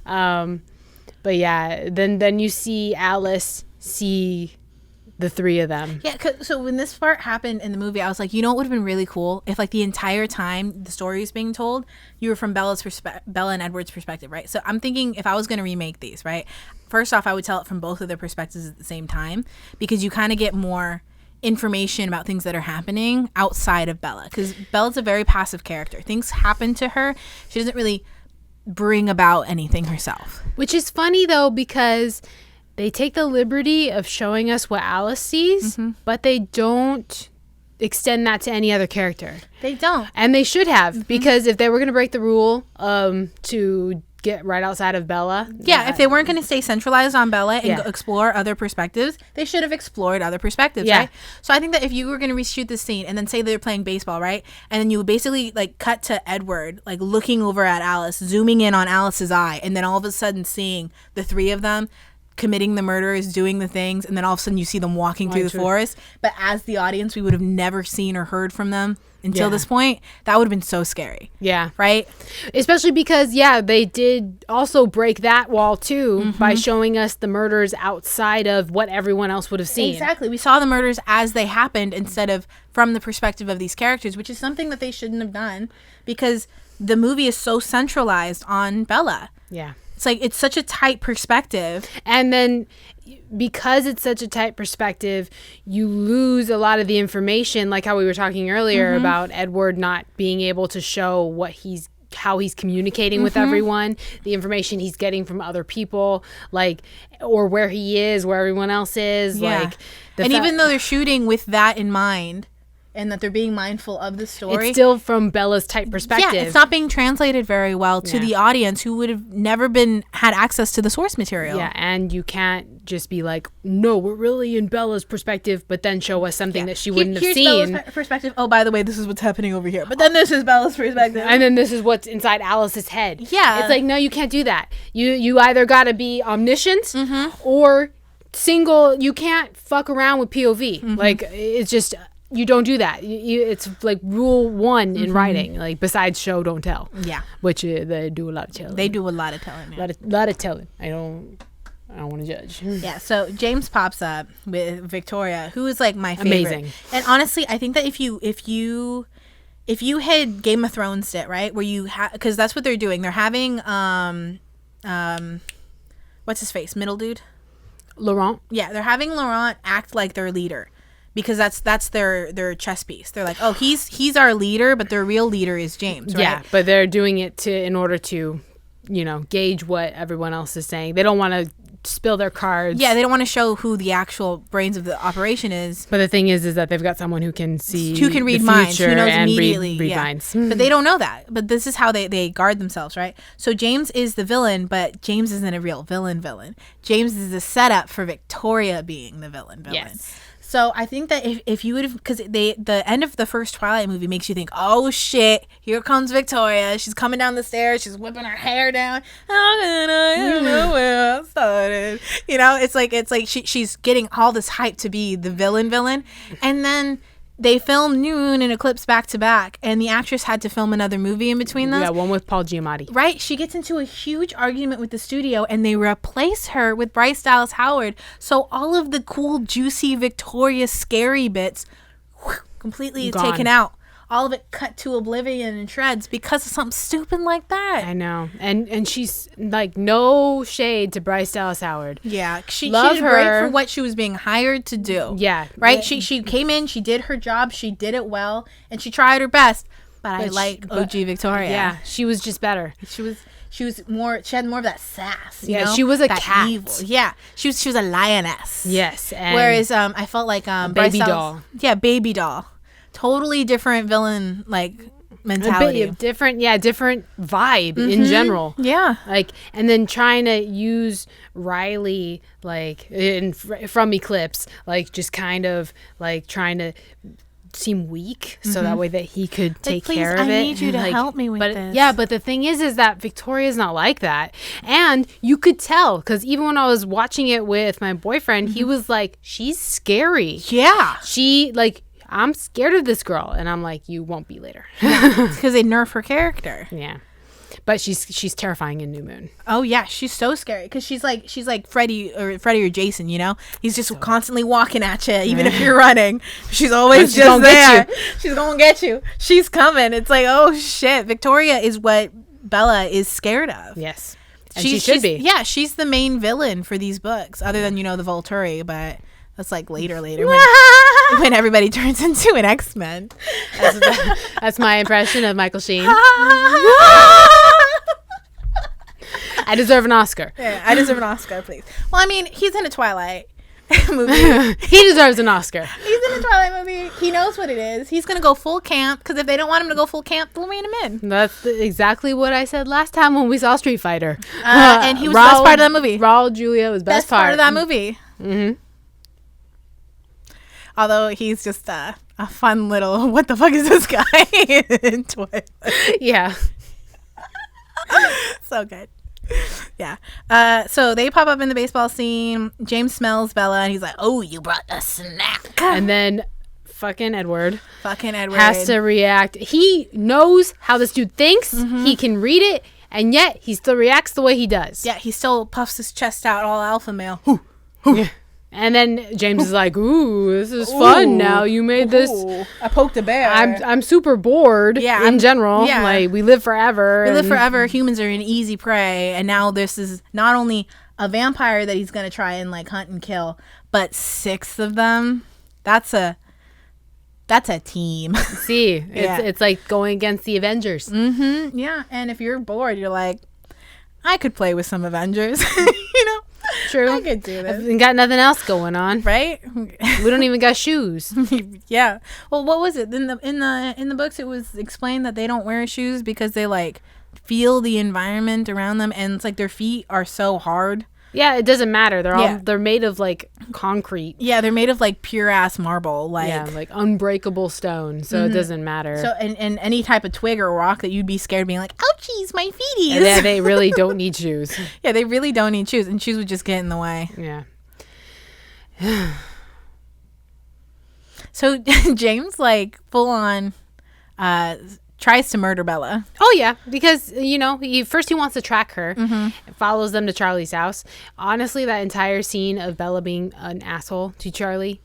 But yeah, then you see Alice see the three of them. Yeah, so when this part happened in the movie, I was like, you know what would have been really cool if like the entire time the story is being told, you were from Bella and Edward's perspective, right? So I'm thinking if I was going to remake these, right? First off, I would tell it from both of their perspectives at the same time because you kind of get more information about things that are happening outside of Bella, because Bella's a very passive character. Things happen to her. She doesn't really bring about anything herself. Which is funny though, because they take the liberty of showing us what Alice sees, but they don't extend that to any other character. They don't. And they should have, because if they were going to break the rule to get right outside of Bella. Yeah, if they weren't going to stay centralized on Bella and Yeah. go explore other perspectives, they should have explored other perspectives, Yeah. right? So I think that if you were going to reshoot this scene and then say they're playing baseball, right? And then you would basically like cut to Edward, like looking over at Alice, zooming in on Alice's eye, and then all of a sudden seeing the three of them committing the murders, doing the things, and then all of a sudden you see them walking through the forest. But as the audience, we would have never seen or heard from them until this point. That would have been so scary. Yeah. Right? Especially because, they did also break that wall too by showing us the murders outside of what everyone else would have seen. Exactly. We saw the murders as they happened instead of from the perspective of these characters, which is something that they shouldn't have done because the movie is so centralized on Bella. Yeah. It's like it's such a tight perspective. And then because it's such a tight perspective, you lose a lot of the information, like how we were talking earlier about Edward not being able to show how he's communicating with everyone, the information he's getting from other people, like, or where he is, where everyone else is. Yeah. Like, And even though they're shooting with that in mind and that they're being mindful of the story, it's still from Bella's tight perspective. yeah, it's not being translated very well to the audience who would have never had access to the source material. Yeah, and you can't just be like, no, we're really in Bella's perspective, but then show us something that she wouldn't have Here's seen. Bella's perspective. Oh, by the way, this is what's happening over here. But then this is Bella's perspective. And then this is what's inside Alice's head. Yeah. It's like, no, you can't do that. You either got to be omniscient or single. You can't fuck around with POV. Like, it's just, you don't do that. It's like rule 1 in writing, like besides show, don't tell. Yeah. Which they do a lot of telling. They do a lot of telling. Yeah. lot of telling. I don't want to judge. Yeah, so James pops up with Victoria, who is like my favorite. Amazing. And honestly, I think that if you had Game of Thrones it, right, where you because that's what they're doing. They're having what's his face, middle dude, Laurent. Yeah, they're having Laurent act like their leader because that's their chess piece. They're like, oh, he's our leader, but their real leader is James, right? Yeah, but they're doing it in order to, gauge what everyone else is saying. They don't want to spill their cards. Yeah, they don't want to show who the actual brains of the operation is. But the thing is that they've got someone who can see, who can read the minds, who future knows and immediately. read yeah. minds. But they don't know that. But this is how they guard themselves, right? So James is the villain, but James isn't a real villain. James is the setup for Victoria being the villain. Yes. So I think that if you would have, because the end of the first Twilight movie makes you think, oh shit, here comes Victoria. She's coming down the stairs. She's whipping her hair down. I don't know where I started. You know, it's like she's getting all this hype to be the villain, and then they filmed Noon and Eclipse back to back, and the actress had to film another movie in between those. Yeah, one with Paul Giamatti. Right? She gets into a huge argument with the studio, and they replace her with Bryce Dallas Howard. So all of the cool, juicy Victoria scary bits completely Gone. taken out. All of it cut to oblivion and shreds because of something stupid like that. I know. And she's like, no shade to Bryce Dallas Howard. Yeah, she Love did her. great for what she was being hired to do. Yeah. Right? She came in, she did her job, she did it well, and she tried her best. But I like OG Victoria. Yeah, she was just better. She had more of that sass. You Yeah, know? she was a that cat. Evil. Yeah, she was a lioness. Yes. And Whereas I felt like Bryce baby Dallas- doll. Yeah, baby doll. Totally different villain mentality. different vibe in general. Yeah. Like, and then trying to use Riley like from Eclipse, like just kind of like trying to seem weak so that way that he could take please, care of I it. need you to help me with but this. Yeah, but the thing is that Victoria's not like that. And you could tell, because even when I was watching it with my boyfriend, he was like, she's scary. Yeah. She like, I'm scared of this girl. And I'm like, you won't be later. Because they nerf her character. Yeah. But she's terrifying in New Moon. Oh yeah, she's so scary because she's like Freddy or Jason, you know. He's just constantly walking at you, even if you're running. She's always She's just gonna there. get She's gonna get you. She's coming. It's like, oh shit, Victoria is what Bella is scared of. Yes. And she should she's- be. Yeah, she's the main villain for these books, other than the Volturi, but that's like later when everybody turns into an X-Men. That's my impression of Michael Sheen. I deserve an Oscar. Yeah, I deserve an Oscar, please. Well, I mean, he's in a Twilight movie. He deserves an Oscar. He's in a Twilight movie. He knows what it is. He's going to go full camp, because if they don't want him to go full camp, they'll rein him in. That's exactly what I said last time when we saw Street Fighter. And he was the best part of that movie. Raul Julia was best part of that movie. Mm-hmm. Although he's just a fun little, what the fuck is this guy in Twilight? Yeah. So good. Yeah. So they pop up in the baseball scene. James smells Bella, and he's like, oh, you brought a snack. And then fucking Edward has to react. He knows how this dude thinks. He can read it, and yet he still reacts the way he does. Yeah, he still puffs his chest out all alpha male. Yeah. And then James is like, ooh, this is fun now. You made this. I poked a bear. I'm super bored in general. yeah. Like, we live forever. We live forever. Humans are an easy prey. And now this is not only a vampire that he's going to try and like hunt and kill, but 6 of them. That's a team. See, it's like going against the Avengers. Mm-hmm. Yeah. And if you're bored, you're like, I could play with some Avengers. You know? True. I could do this. I've got nothing else going on. Right? We don't even got shoes. Yeah. Well, what was it? In the books it was explained that they don't wear shoes because they like feel the environment around them, and it's like their feet are so hard. Yeah, it doesn't matter. They're made of like concrete. Yeah, they're made of like pure ass marble, like unbreakable stone. So it doesn't matter. So and any type of twig or rock that you'd be scared being like, ouchies, my feeties. Yeah, they really don't need shoes. Yeah, they really don't need shoes, and shoes would just get in the way. Yeah. So James like full on tries to murder Bella. Oh yeah, because he wants to track her, follows them to Charlie's house. Honestly, that entire scene of Bella being an asshole to Charlie,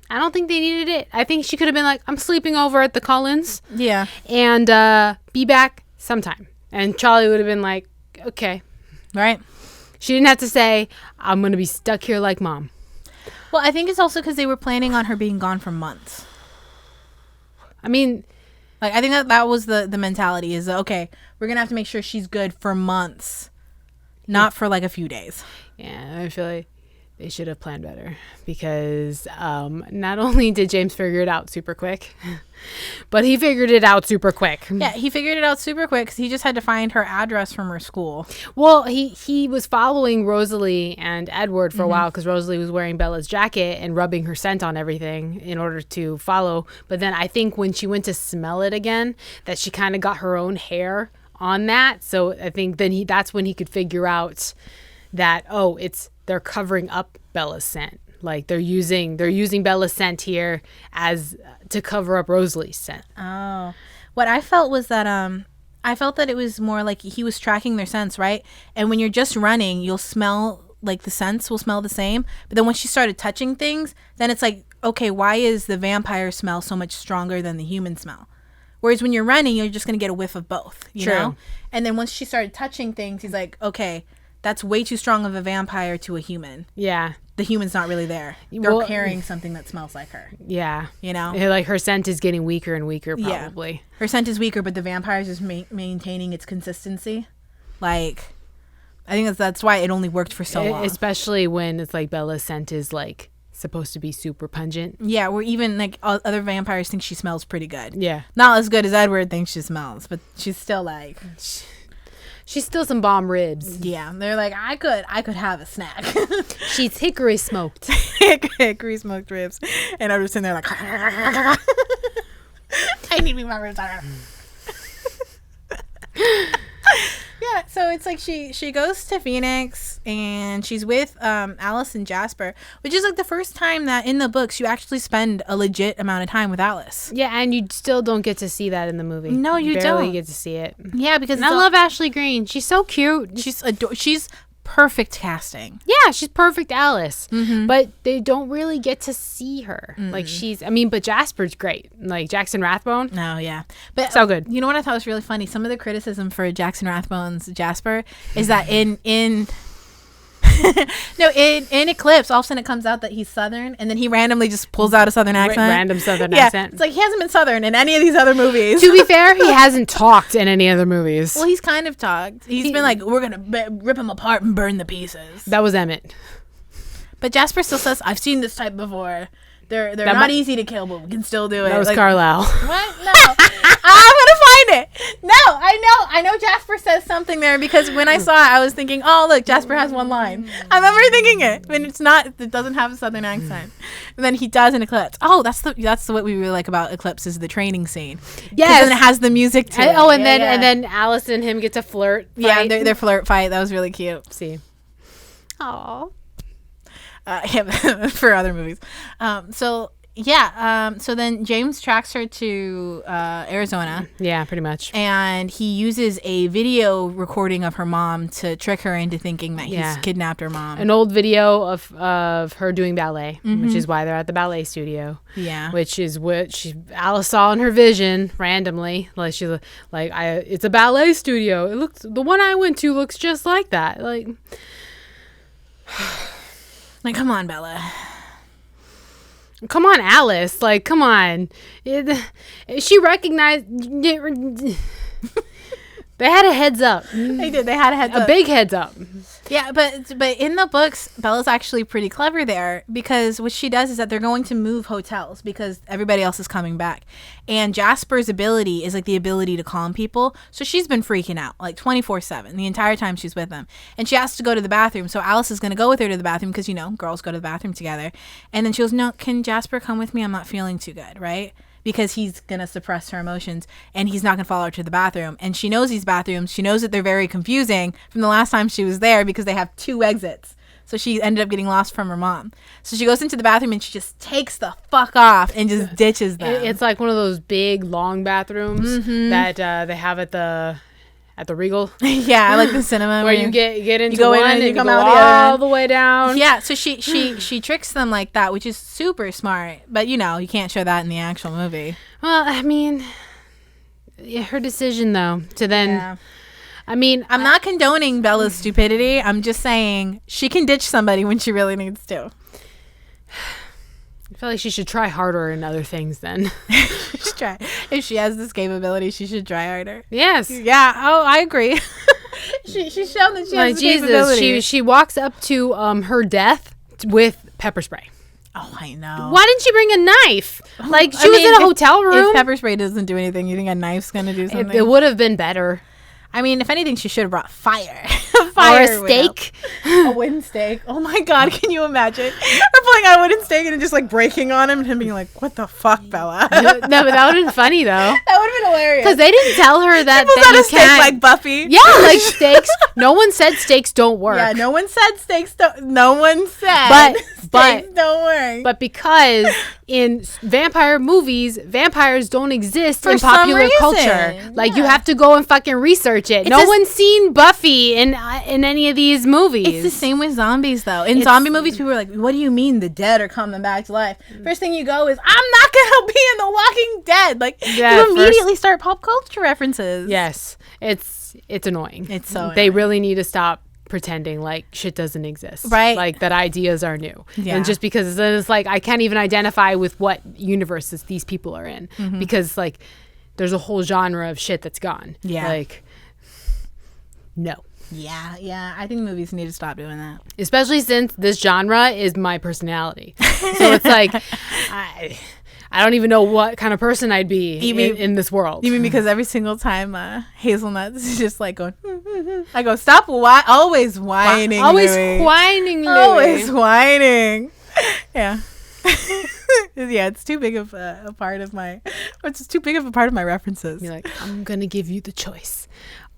I don't think they needed it. I think she could have been like, I'm sleeping over at the Collins. Yeah. And be back sometime. And Charlie would have been like, okay. Right. She didn't have to say, I'm going to be stuck here like mom. Well, I think it's also because they were planning on her being gone for months. I mean, like, I think that was the mentality is, okay, we're going to have to make sure she's good for months, not for like a few days. Yeah, I feel like they should have planned better because not only did James figure it out super quick, but he figured it out super quick. Yeah, he figured it out super quick because he just had to find her address from her school. Well, he was following Rosalie and Edward for a while because Rosalie was wearing Bella's jacket and rubbing her scent on everything in order to follow. But then I think when she went to smell it again, that she kind of got her own hair on that. So I think then that's when he could figure out that, oh, they're covering up Bella's scent. Like they're using Bella's scent here as to cover up Rosalie's scent. Oh, what I felt was that I felt that it was more like he was tracking their scents, right? And when you're just running, you'll smell like the scents will smell the same. But then when she started touching things, then it's like, okay, why is the vampire smell so much stronger than the human smell? Whereas when you're running, you're just gonna get a whiff of both, you know? And then once she started touching things, he's like, okay, that's way too strong of a vampire to a human. Yeah. The human's not really there. They're carrying something that smells like her. Yeah. You know? Like her scent is getting weaker and weaker probably. Yeah. Her scent is weaker, but the vampire is just maintaining its consistency. Like, I think that's why it only worked for so long. Especially when it's like Bella's scent is like supposed to be super pungent. Yeah, where even like other vampires think she smells pretty good. Yeah. Not as good as Edward thinks she smells, but she's still like... She's still some bomb ribs. Yeah, they're like, I could have a snack. She's hickory smoked. Hickory smoked ribs. And I'm just sitting there like, I need me my ribs. Yeah, so it's like she goes to Phoenix and she's with Alice and Jasper, which is like the first time that in the books you actually spend a legit amount of time with Alice. Yeah, and you still don't get to see that in the movie. No, you barely don't get to see it. Yeah, because I love Ashley Greene. She's so cute. She's perfect casting. Yeah, she's perfect Alice. But they don't really get to see her. Like but Jasper's great. Like Jackson Rathbone. No, yeah. But so good. You know what I thought was really funny? Some of the criticism for Jackson Rathbone's Jasper is that in Eclipse, all of a sudden it comes out that he's Southern, and then he randomly just pulls out a Southern accent. Random Southern accent. It's like he hasn't been Southern in any of these other movies. To be fair, he hasn't talked in any other movies. Well, he's kind of talked. He's been like, we're going to rip him apart and burn the pieces. That was Emmett. But Jasper still says, I've seen this type before. They're not easy to kill, but we can still do it. That was like, Carlisle. What? No. I'm going to find it. No, I know Jasper says something there because when I saw it, I was thinking, oh, look, Jasper has one line. I remember thinking it when it doesn't have a Southern accent. And then he does in Eclipse. Oh, that's what we really like about Eclipse is the training scene. Yes. And it has the music to it. Oh, and then Alice and him get to flirt. Yeah, their flirt fight. That was really cute. See. Aww. For other movies. So then James tracks her to Arizona. Yeah, pretty much. And he uses a video recording of her mom to trick her into thinking that he's kidnapped her mom. An old video of her doing ballet, which is why they're at the ballet studio. Yeah. Which is what Alice saw in her vision randomly. Like she's like, it's a ballet studio. The one I went to looks just like that. Like come on, Bella. Come on, Alice. Like, come on. She recognized... They had a heads up. They did. They had a heads up. A big heads up. Yeah, but in the books, Bella's actually pretty clever there because what she does is that they're going to move hotels because everybody else is coming back. And Jasper's ability is like the ability to calm people. So she's been freaking out like 24/7 the entire time she's with them. And she has to go to the bathroom. So Alice is going to go with her to the bathroom because, girls go to the bathroom together. And then she goes, no, can Jasper come with me? I'm not feeling too good, right? Because he's going to suppress her emotions and he's not going to follow her to the bathroom. And she knows these bathrooms. She knows that they're very confusing from the last time she was there because they have 2 exits. So she ended up getting lost from her mom. So she goes into the bathroom and she just takes the fuck off and just ditches them. It's like one of those big, long bathrooms that they have at the Regal. Yeah, like the cinema where you get into go one and you come out all the way down. Yeah, so she tricks them like that, which is super smart. But you can't show that in the actual movie. Well, I mean, her decision though to then. Yeah. I mean, I'm not condoning Bella's stupidity. I'm just saying she can ditch somebody when she really needs to. I feel like she should try harder in other things then. If she has this capability, she should try harder. Yes. Yeah. Oh, I agree. She's shown that she My has the Jesus, capability. she walks up to her death with pepper spray. Oh, I know. Why didn't she bring a knife? Like, she I was mean, in a if- hotel room. If pepper spray doesn't do anything, you think a knife's gonna do something? It would have been better. I mean, if anything, she should have brought fire. Or Fire a would help. steak. A wooden stake. Oh my God, can you imagine? Her pulling out a wooden stake and just like breaking on him and him being like, "What the fuck, Bella?" No, but that would have been funny, though. That would have been hilarious. Because they didn't tell her that, Pulls that out you a steak can't. like Buffy. Yeah, like steaks. No one said steaks don't work. Yeah, no one said steaks don't. No one said. But- steaks don't work. But because in vampire movies, vampires don't exist For in some popular reason, culture. Like, you yeah. have to go and fucking research it. It's No a- one's seen Buffy in any of these movies. It's the same with zombies, though. In zombie movies, people are like, "What do you mean the dead are coming back to life?" First thing you go is, "I'm not gonna be in The Walking Dead." Like, Yeah, you immediately start pop culture references. Yes, it's annoying. It's so They annoying. really need to stop pretending like shit doesn't exist. Right. Like that ideas are new. Yeah. And just because then it's like I can't even identify with what universes these people are in because like there's a whole genre of shit that's gone. Yeah. Like no. Yeah. I think movies need to stop doing that. Especially since this genre is my personality. So it's like I don't even know what kind of person I'd be in this world. You mean because every single time Hazelnuts is just like going, I go, "Stop always whining, Always Louis. whining, Louis. Always whining." Yeah. Yeah, it's too big of a part of my. It's too big of a part of my references. You're like, I'm gonna give you the choice.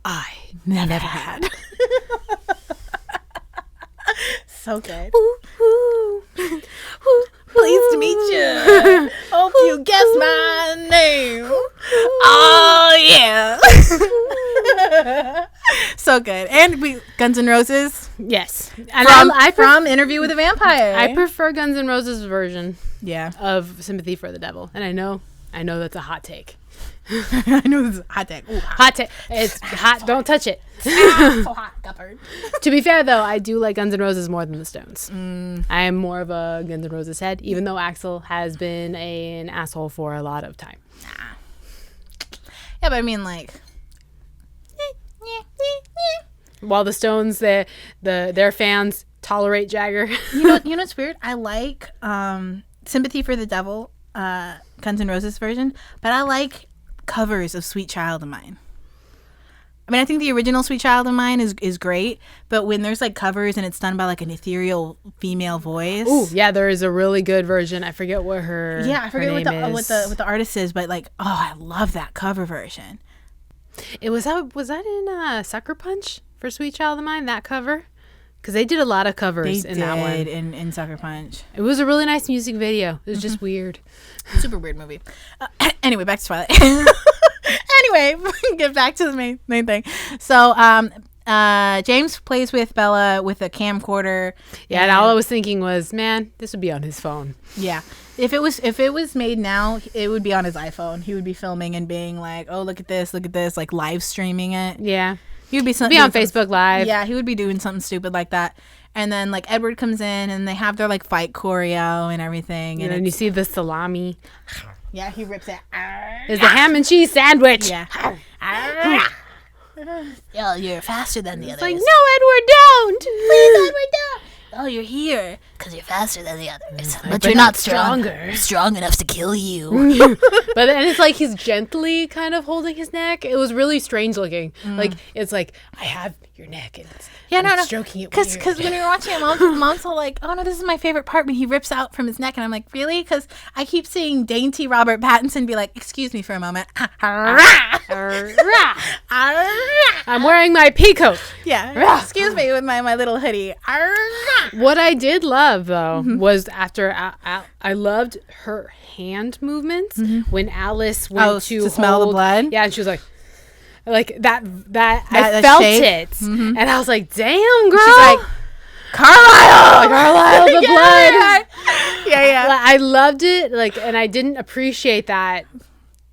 I Never had. So good. Pleased to meet you. Hope you guess my name. Oh yeah. So good. And Guns N' Roses Yes, and from Interview with a Vampire. I prefer Guns N' Roses' version Yeah. of Sympathy for the Devil, and I know that's a hot take. I know this is a hot take. Ooh, Hot take. It's hot. Don't touch it. so hot, Guppard. To be fair, though, I do like Guns N' Roses more than the Stones. I am more of a Guns N' Roses head, even though Axl has been an asshole for a lot of time. Yeah, but I mean, like, While the Stones, their fans tolerate Jagger. you know what's weird? I like Sympathy for the Devil, Guns N' Roses version, but I like covers of Sweet Child of Mine. I mean, I think the original Sweet Child of Mine is great, but when there's like covers and it's done by like an ethereal female voice. Ooh, yeah, there is a really good version. I forget what her Yeah, I forget what name the is. what the artist is, but like, oh, I love that cover version. It was that in Sucker Punch for Sweet Child of Mine, that cover? Because they did a lot of covers in that one. in Sucker Punch. It was a really nice music video. It was just weird. Super weird movie. Anyway, back to Twilight. Anyway, get back to the main thing. So, James plays with Bella with a camcorder. Yeah, and all I was thinking was, man, this would be on his phone. Yeah. If it was made now, it would be on his iPhone. He would be filming and being like, "Oh, look at this," like live streaming it. Yeah. He would be Be on Facebook Live. Yeah, he would be doing something stupid like that. And then like Edward comes in and they have their like fight choreo and everything. And then you see the salami. Yeah, he rips it. There's the ham and cheese sandwich. Yeah. Oh, you're faster than the It's others. like, no, Edward, don't. Please, Edward, don't. Oh, you're here because you're faster than the others, but you're not stronger. Strong enough to kill you. But then it's like he's gently kind of holding his neck. It was really strange looking. Like, it's like, I have your neck and I'm stroking it Because weird. when you're watching it, mom's all like, "Oh no, this is my favorite part when he rips out from his neck," and I'm like, "Really?" Because I keep seeing dainty Robert Pattinson be like, "Excuse me for a moment." I'm wearing my pea coat. Yeah, excuse me with my little hoodie. What I did love, though, was after I loved her hand movements when Alice went to smell the hold- blood? Yeah, and she was like that I that felt shake? it, and I was like, "Damn, girl!" She's like, "Carlisle, Carlisle, the blood. Yeah. I loved it, like, and I didn't appreciate that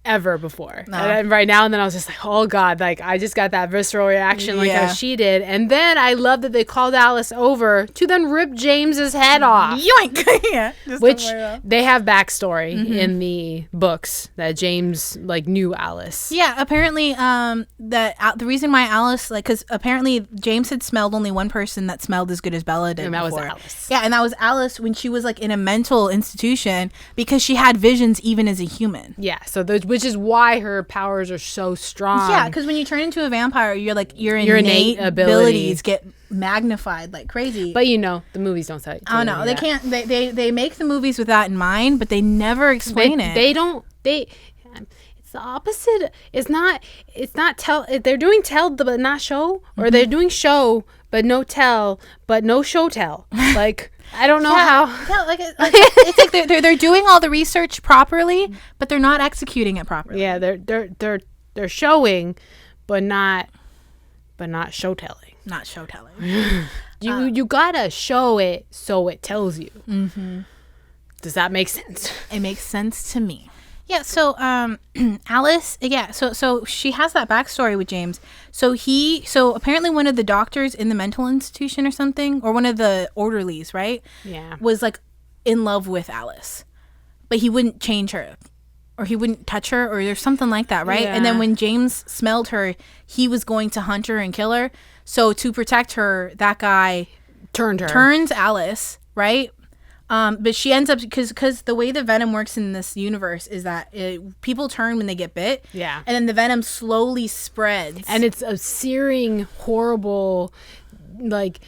ever before. No. And right now, and then I was just like, oh God, like I just got that visceral reaction like how she did. And then I love that they called Alice over to then rip James's head off. Yoink! Yeah. Which they have backstory in the books that James like knew Alice. Yeah, apparently the reason why Alice, like, because apparently James had smelled only one person that smelled as good as Bella did. And that before. was Alice. Yeah, and that was Alice when she was like in a mental institution because she had visions even as a human. Yeah, so which is why her powers are so strong. Yeah, because when you turn into a vampire, your innate innate abilities get magnified like crazy. But the movies don't tell you. Oh no, they can't. They make the movies with that in mind, but they never explain it. They don't. It's the opposite. It's not tell. They're doing tell but not show, or they're doing show but no tell, but no show tell. Like. I don't know how. Yeah, it's like they're doing all the research properly, but they're not executing it properly. Yeah, they're showing, but not show telling. Not show telling. You gotta show it so it tells you. Mm-hmm. Does that make sense? It makes sense to me. Yeah, so Alice, so she has that backstory with James. So apparently one of the doctors in the mental institution or something, or one of the orderlies, right? Yeah. Was like in love with Alice. But he wouldn't change her. Or he wouldn't touch her, or there's something like that, right? Yeah. And then when James smelled her, he was going to hunt her and kill her. So to protect her, that guy turns Alice, right? But she ends up because the way the venom works in this universe is that people turn when they get bit. Yeah. And then the venom slowly spreads. And it's a searing, horrible, like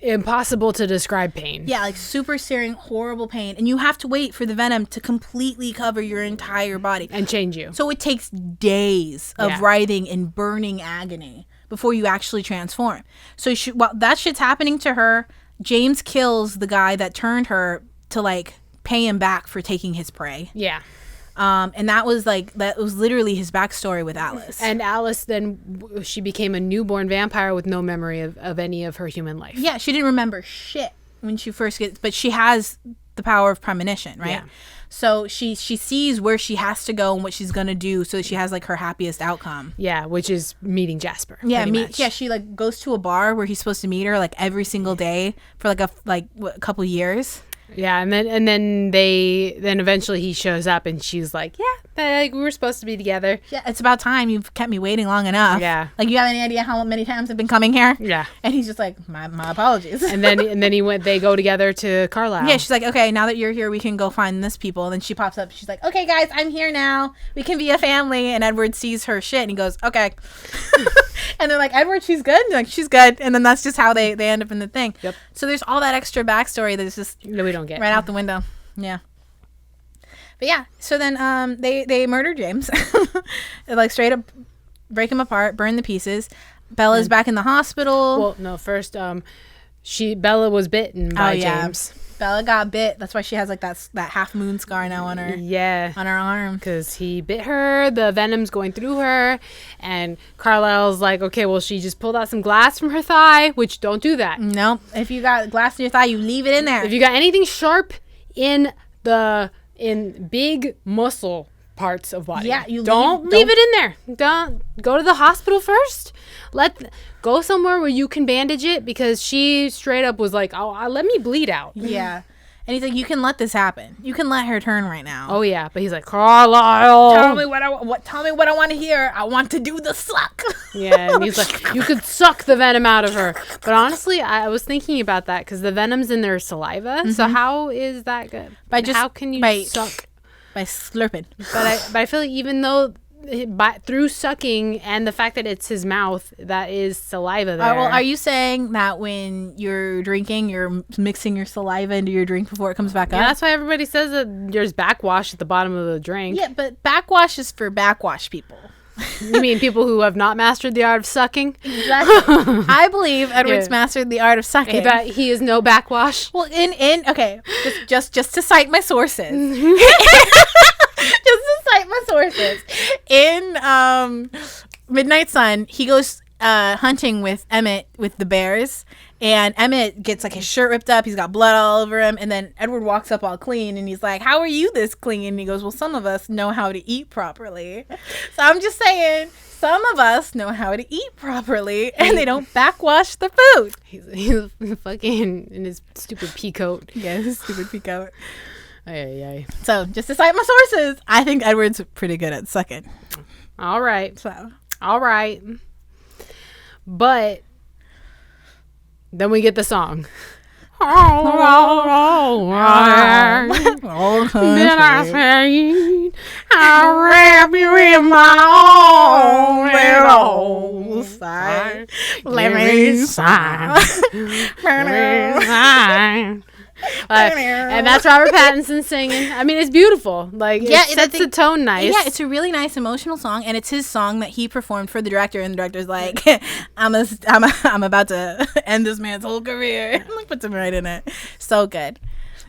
impossible to describe pain. Yeah, like super searing, horrible pain. And you have to wait for the venom to completely cover your entire body. And change you. So it takes days of writhing and burning agony before you actually transform. So while that shit's happening to her, James kills the guy that turned her to like pay him back for taking his prey. Yeah. And that was literally his backstory with Alice. And Alice then she became a newborn vampire with no memory of any of her human life. Yeah, she didn't remember shit when she first gets, but she has the power of premonition, right? Yeah. So she sees where she has to go and what she's gonna do, so that she has like her happiest outcome. Yeah, which is meeting Jasper. Yeah, she like goes to a bar where he's supposed to meet her like every single day for like a couple years. Yeah, and then eventually he shows up and she's like, we were supposed to be together. Yeah, it's about time. You've kept me waiting long enough. Yeah. Like, you have any idea how many times I've been coming here? Yeah. And he's just like, my apologies. And then they go together to Carlisle. Yeah, she's like, okay, now that you're here, we can go find this people. And then she pops up. She's like, okay, guys, I'm here now. We can be a family. And Edward sees her shit and he goes, okay. And they're like, Edward, she's good? And like, she's good. And then that's just how they end up in the thing. Yep. So there's all that extra backstory that's just no, we don't get right out the window. Yeah. But yeah, so then they murder James. They like straight up break him apart, burn the pieces. Bella's back in the hospital. Well, no, first Bella was bitten by James. Bella got bit. That's why she has like that half moon scar now on her arm. Because he bit her. The venom's going through her. And Carlisle's like, okay, well, she just pulled out some glass from her thigh, which don't do that. No. If you got glass in your thigh, you leave it in there. If you got anything sharp in big muscle parts of body, don't leave it in there. Don't go to the hospital first. Go somewhere where you can bandage it, because she straight up was like, oh, let me bleed out. Yeah. And he's like, you can let this happen. You can let her turn right now. Oh yeah, but he's like, Carlisle, tell me what I want to hear. I want to do the suck. Yeah, and he's like, you could suck the venom out of her. But honestly, I was thinking about that because the venom's in their saliva. Mm-hmm. So how is that good? How can you suck? By slurping. But I feel like even though through sucking and the fact that it's his mouth, that is saliva there. Well, are you saying that when you're drinking, you're mixing your saliva into your drink before it comes back up? Yeah, that's why everybody says that there's backwash at the bottom of the drink. Yeah, but backwash is for backwash people. You mean people who have not mastered the art of sucking? Exactly. I believe Edward's mastered the art of sucking. That he is no backwash. Well, okay, just to cite my sources. In Midnight Sun, he goes hunting with Emmett with the bears, And Emmett gets like his shirt ripped up. He's got blood all over him. And then Edward walks up all clean and he's like, how are you this clean? And he goes, well, some of us know how to eat properly. So I'm just saying, some of us know how to eat properly and they don't backwash the food. He's fucking in his stupid pea coat. Yeah, his stupid pea coat. Ay. So just to cite my sources, I think Edward's pretty good at sucking. All right. So. All right. But then we get the song. Did I say I'll wrap you in my own little side? Let me sign. And that's Robert Pattinson singing. I mean, it's beautiful. Like, it sets the tone nice. Yeah, it's a really nice emotional song, and it's his song that he performed for the director. And the director's like, "I'm about to end this man's whole career." I'm like, puts him right in it. So good.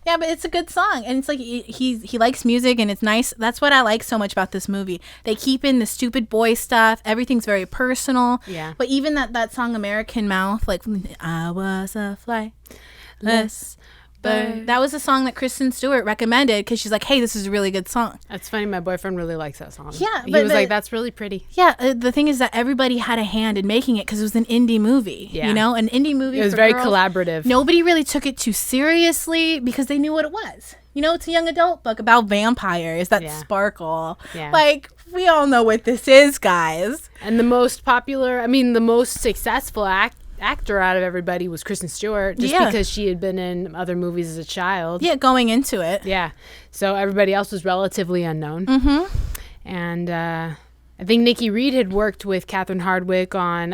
Yeah, but it's a good song, and it's like he likes music, and it's nice. That's what I like so much about this movie. They keep in the stupid boy stuff. Everything's very personal. Yeah. But even that song, American Mouth, like I was a flightless bird. That was a song that Kristen Stewart recommended because she's like, hey, this is a really good song. That's funny. My boyfriend really likes that song. Yeah. He was like, that's really pretty. Yeah. The thing is that everybody had a hand in making it because it was an indie movie. Yeah. You know, an indie movie. It was for very girls. collaborative. Nobody really took it too seriously because they knew what it was. You know, it's a young adult book about vampires that sparkle. Yeah. Like, we all know what this is, guys. And the most successful actor out of everybody was Kristen Stewart, just because she had been in other movies as a child. Yeah, going into it. Yeah. So everybody else was relatively unknown. Mm-hmm. And I think Nikki Reed had worked with Catherine Hardwicke on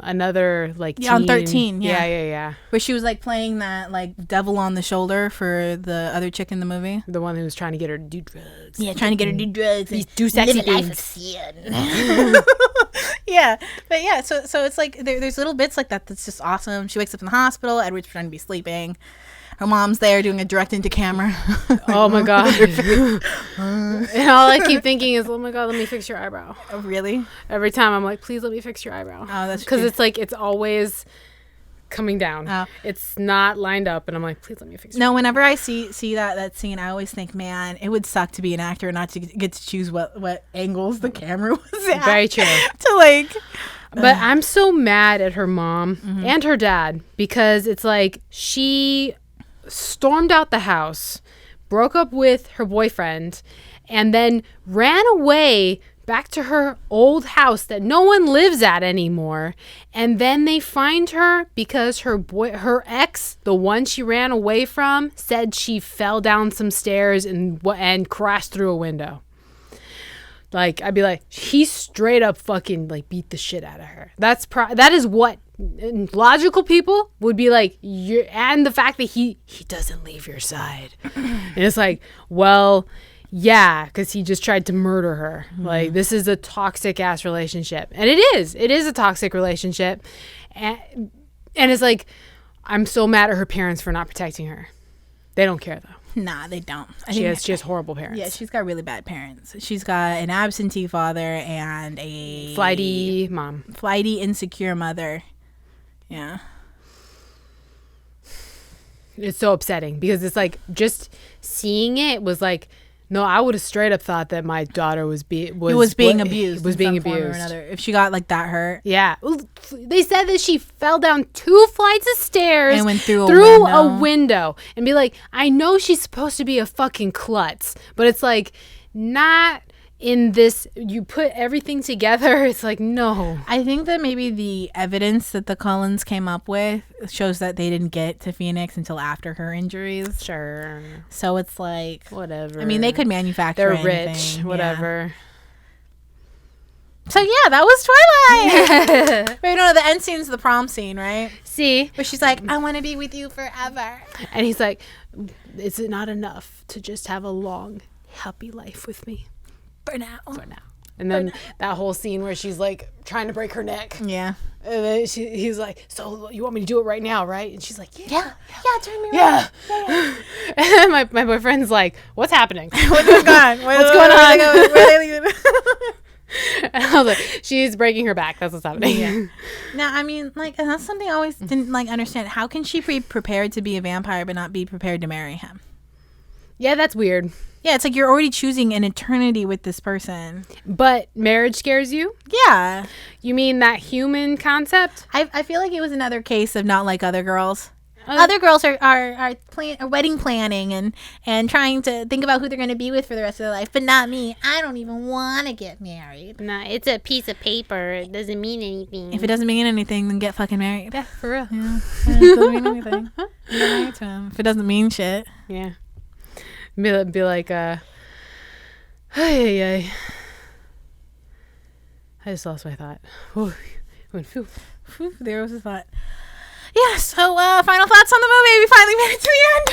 another on 13. Yeah. Where she was like playing that like devil on the shoulder for the other chick in the movie. The one who was trying to get her to do drugs. Yeah, trying to get her to do drugs and do sexy live a life things. of sin. Yeah, but yeah, so it's like there's little bits like that that's just awesome. She wakes up in the hospital. Edward's pretending to be sleeping. Her mom's there doing a direct into camera. Oh my god! And all I keep thinking is, oh my god, let me fix your eyebrow. Oh, really? Every time I'm like, please let me fix your eyebrow. Oh, that's because true. it's like it's always coming down. Oh. It's not lined up, and I'm like, please let me fix. No, whenever I see that scene, I always think, man, it would suck to be an actor and not to get to choose what angles the camera was at. Very true. To like. But I'm so mad at her mom and her dad because it's like she stormed out the house, broke up with her boyfriend, and then ran away back to her old house that no one lives at anymore. And then they find her because her ex, the one she ran away from, said she fell down some stairs and crashed through a window. Like, I'd be like, he straight up fucking like beat the shit out of her. That is what logical people would be like. And the fact that he doesn't leave your side, and it's like, well, yeah, because he just tried to murder her. Like, this is a toxic ass relationship, and it is a toxic relationship, and it's like, I'm so mad at her parents for not protecting her. They don't care though. Nah, they don't. She has horrible parents. Yeah, she's got really bad parents. She's got an absentee father and a flighty mom. Flighty, insecure mother. Yeah. It's so upsetting because it's like just seeing it was like, no, I would have straight up thought that my daughter was being abused. Was being abused. Or another. If she got like that hurt. Yeah. They said that she fell down 2 flights of stairs and went through a window and be like, I know she's supposed to be a fucking klutz, but it's like not in this. You put everything together. It's like, no. I think that maybe the evidence that the Cullens came up with shows that they didn't get to Phoenix until after her injuries. Sure. So it's like, whatever. I mean, they could manufacture They're anything. rich. Whatever. Yeah. So yeah, that was Twilight. Wait, no, the end scene's the prom scene, right? See? Where she's like, I want to be with you forever. And he's like, is it not enough to just have a long, happy life with me? For now. And then that whole scene where she's like trying to break her neck. Yeah. And then he's like, so you want me to do it right now, right? And she's like, yeah, turn me around. Yeah. And then my boyfriend's like, what's happening? What's going on? What's going on? Where are they leaving? And I was like, she's breaking her back. That's what's happening. Yeah. Now, I mean, like, and that's something I always didn't like understand. How can she be prepared to be a vampire but not be prepared to marry him? Yeah, that's weird. Yeah, it's like you're already choosing an eternity with this person. But marriage scares you? Yeah. You mean that human concept? I feel like it was another case of not like other girls. Other girls are wedding planning and trying to think about who they're going to be with for the rest of their life, but not me. I don't even want to get married. Nah, it's a piece of paper. It doesn't mean anything. If it doesn't mean anything, then get fucking married. Yeah, for real. Yeah. It doesn't mean anything. Get married to him. If it doesn't mean shit. Yeah. Be like, I just lost my thought. Whew. Went, phew. Whew, there was a thought. Yeah, so final thoughts on the movie. We finally made it to the end.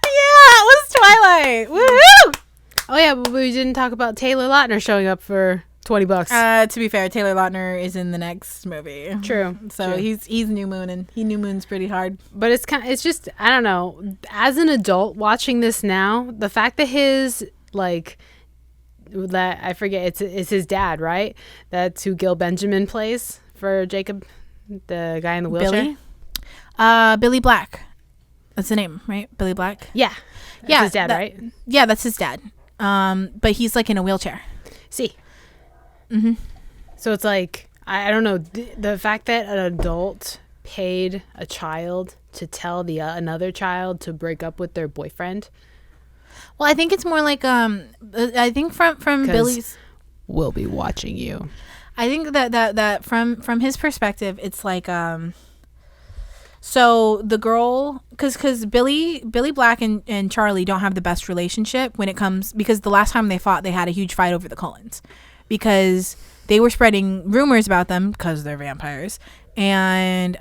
Yeah, it was Twilight. Woohoo! Oh yeah, but we didn't talk about Taylor Lautner showing up for $20. To be fair, Taylor Lautner is in the next movie. True. So true. he's New Moon, and he New Moon's pretty hard. But it's just, I don't know. As an adult watching this now, the fact that that I forget, it's his dad, right? That's who Gil Benjamin plays for Jacob, the guy in the wheelchair. Billy Black. That's the name, right? Billy Black. Yeah. That's his dad, right? Yeah, that's his dad. But he's like in a wheelchair. See. Mm-hmm. So it's like, I don't know, the fact that an adult paid a child to tell another child to break up with their boyfriend. Well, I think it's more like I think from Billy's. We'll be watching you. I think that from his perspective, it's like so the girl, because Billy Black and Charlie don't have the best relationship when it comes, because the last time they fought, they had a huge fight over the Cullens because they were spreading rumors about them because they're vampires, and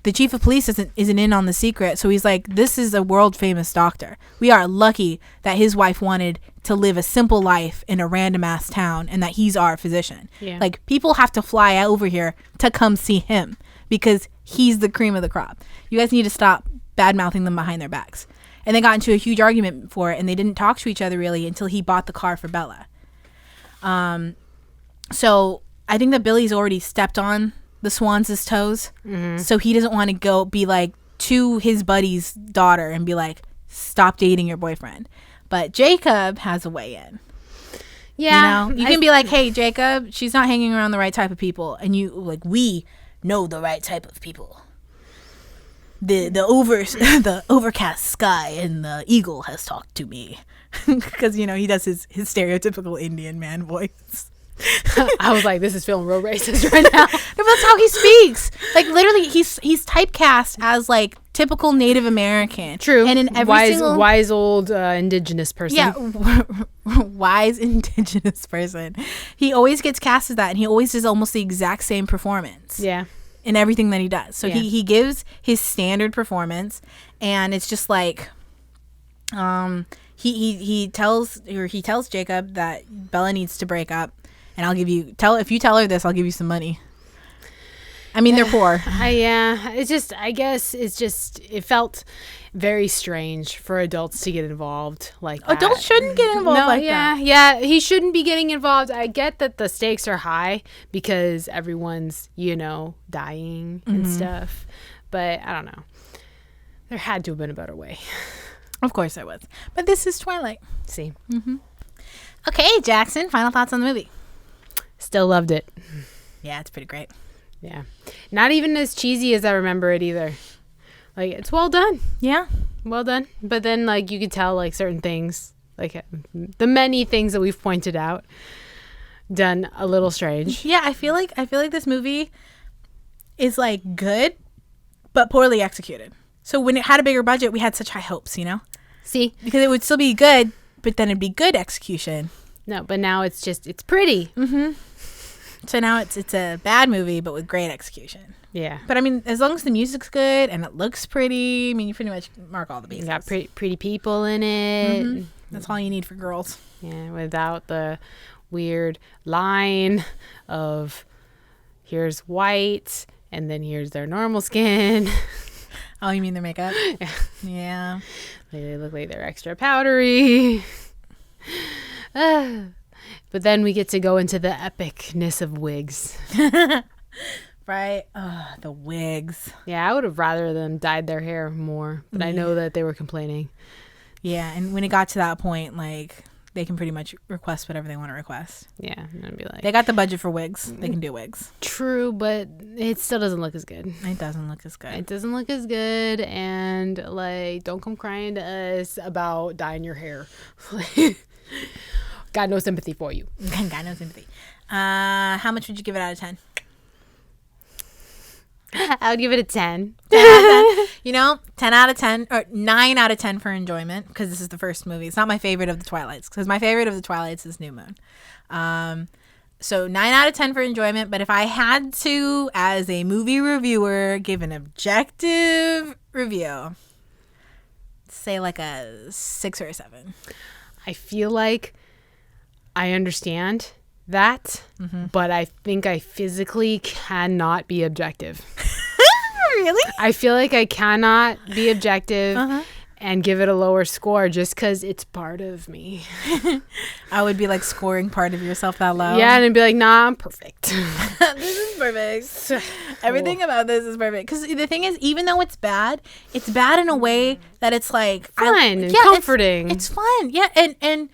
the chief of police isn't in on the secret. So he's like, this is a world famous doctor. We are lucky that his wife wanted to live a simple life in a random ass town and that he's our physician. Yeah. Like, people have to fly over here to come see him because he's the cream of the crop. You guys need to stop bad mouthing them behind their backs. And they got into a huge argument for it, and they didn't talk to each other really until he bought the car for Bella. So I think that Billy's already stepped on the Swans' toes. Mm-hmm. So he doesn't want to go be like to his buddy's daughter and be like, stop dating your boyfriend. But Jacob has a way in. Yeah. You can be like, hey, Jacob, she's not hanging around the right type of people. And we know the right type of people. The overcast sky and the eagle has talked to me. Because, he does his stereotypical Indian man voice. I was like, this is feeling real racist right now. No, that's how he speaks. Like, literally, he's typecast as like typical Native American. True. And in every wise old indigenous person. Yeah, wise indigenous person. He always gets cast as that, and he always does almost the exact same performance. Yeah. In everything that he does. So yeah. he gives his standard performance, and it's just like he tells Jacob that Bella needs to break up. And if you tell her this, I'll give you some money. I mean, they're poor. It felt very strange for adults to get involved like that. Adults shouldn't get involved that. Yeah, he shouldn't be getting involved. I get that the stakes are high because everyone's, dying and stuff. But I don't know. There had to have been a better way. Of course there was. But this is Twilight. See. Mm-hmm. Okay, Jaxxon, final thoughts on the movie. Still loved it. Yeah, it's pretty great. Yeah. Not even as cheesy as I remember it either. Like, it's well done. Yeah. Well done. But then, like, you could tell, like, certain things, like the many things that we've pointed out, done a little strange. Yeah, I feel like this movie is, like, good, but poorly executed. So when it had a bigger budget, we had such high hopes, See? Because it would still be good, but then it'd be good execution. No, but now it's pretty. Mm-hmm. So now it's a bad movie, but with great execution. Yeah. But I mean, as long as the music's good and it looks pretty, I mean, you pretty much mark all the bases. You got pretty people in it. Mm-hmm. That's all you need for girls. Yeah, without the weird line of here's white and then here's their normal skin. Oh, you mean their makeup? Yeah. Yeah. They look like they're extra powdery. But then we get to go into the epicness of wigs. Right? The wigs. Yeah, I would have rather them dyed their hair more, but I know that they were complaining. Yeah, and when it got to that point, like, they can pretty much request whatever they want to request. Yeah, and I'd be like, They got the budget for wigs. They can do wigs. true, but it still doesn't look as good. It doesn't look as good. It doesn't look as good, and like, don't come crying to us about dyeing your hair. Got no sympathy for you. Got no sympathy. How much would you give it out of 10? I would give it a 10. 10 out of 10. You know, 10 out of 10 or 9 out of 10 for enjoyment, because this is the first movie. It's not my favorite of the Twilights, because my favorite of the Twilights is New Moon. So 9 out of 10 for enjoyment. But if I had to, as a movie reviewer, give an objective review, say like a 6 or a 7. I feel like I understand that, but I think I physically cannot be objective. Really? I feel like I cannot be objective and give it a lower score just because it's part of me. I would be like scoring part of yourself that low. Yeah, and I'd be like, nah, I'm perfect. This is perfect. Everything about this is perfect. Because the thing is, even though it's bad in a way that it's like Fun and comforting. It's fun. Yeah, and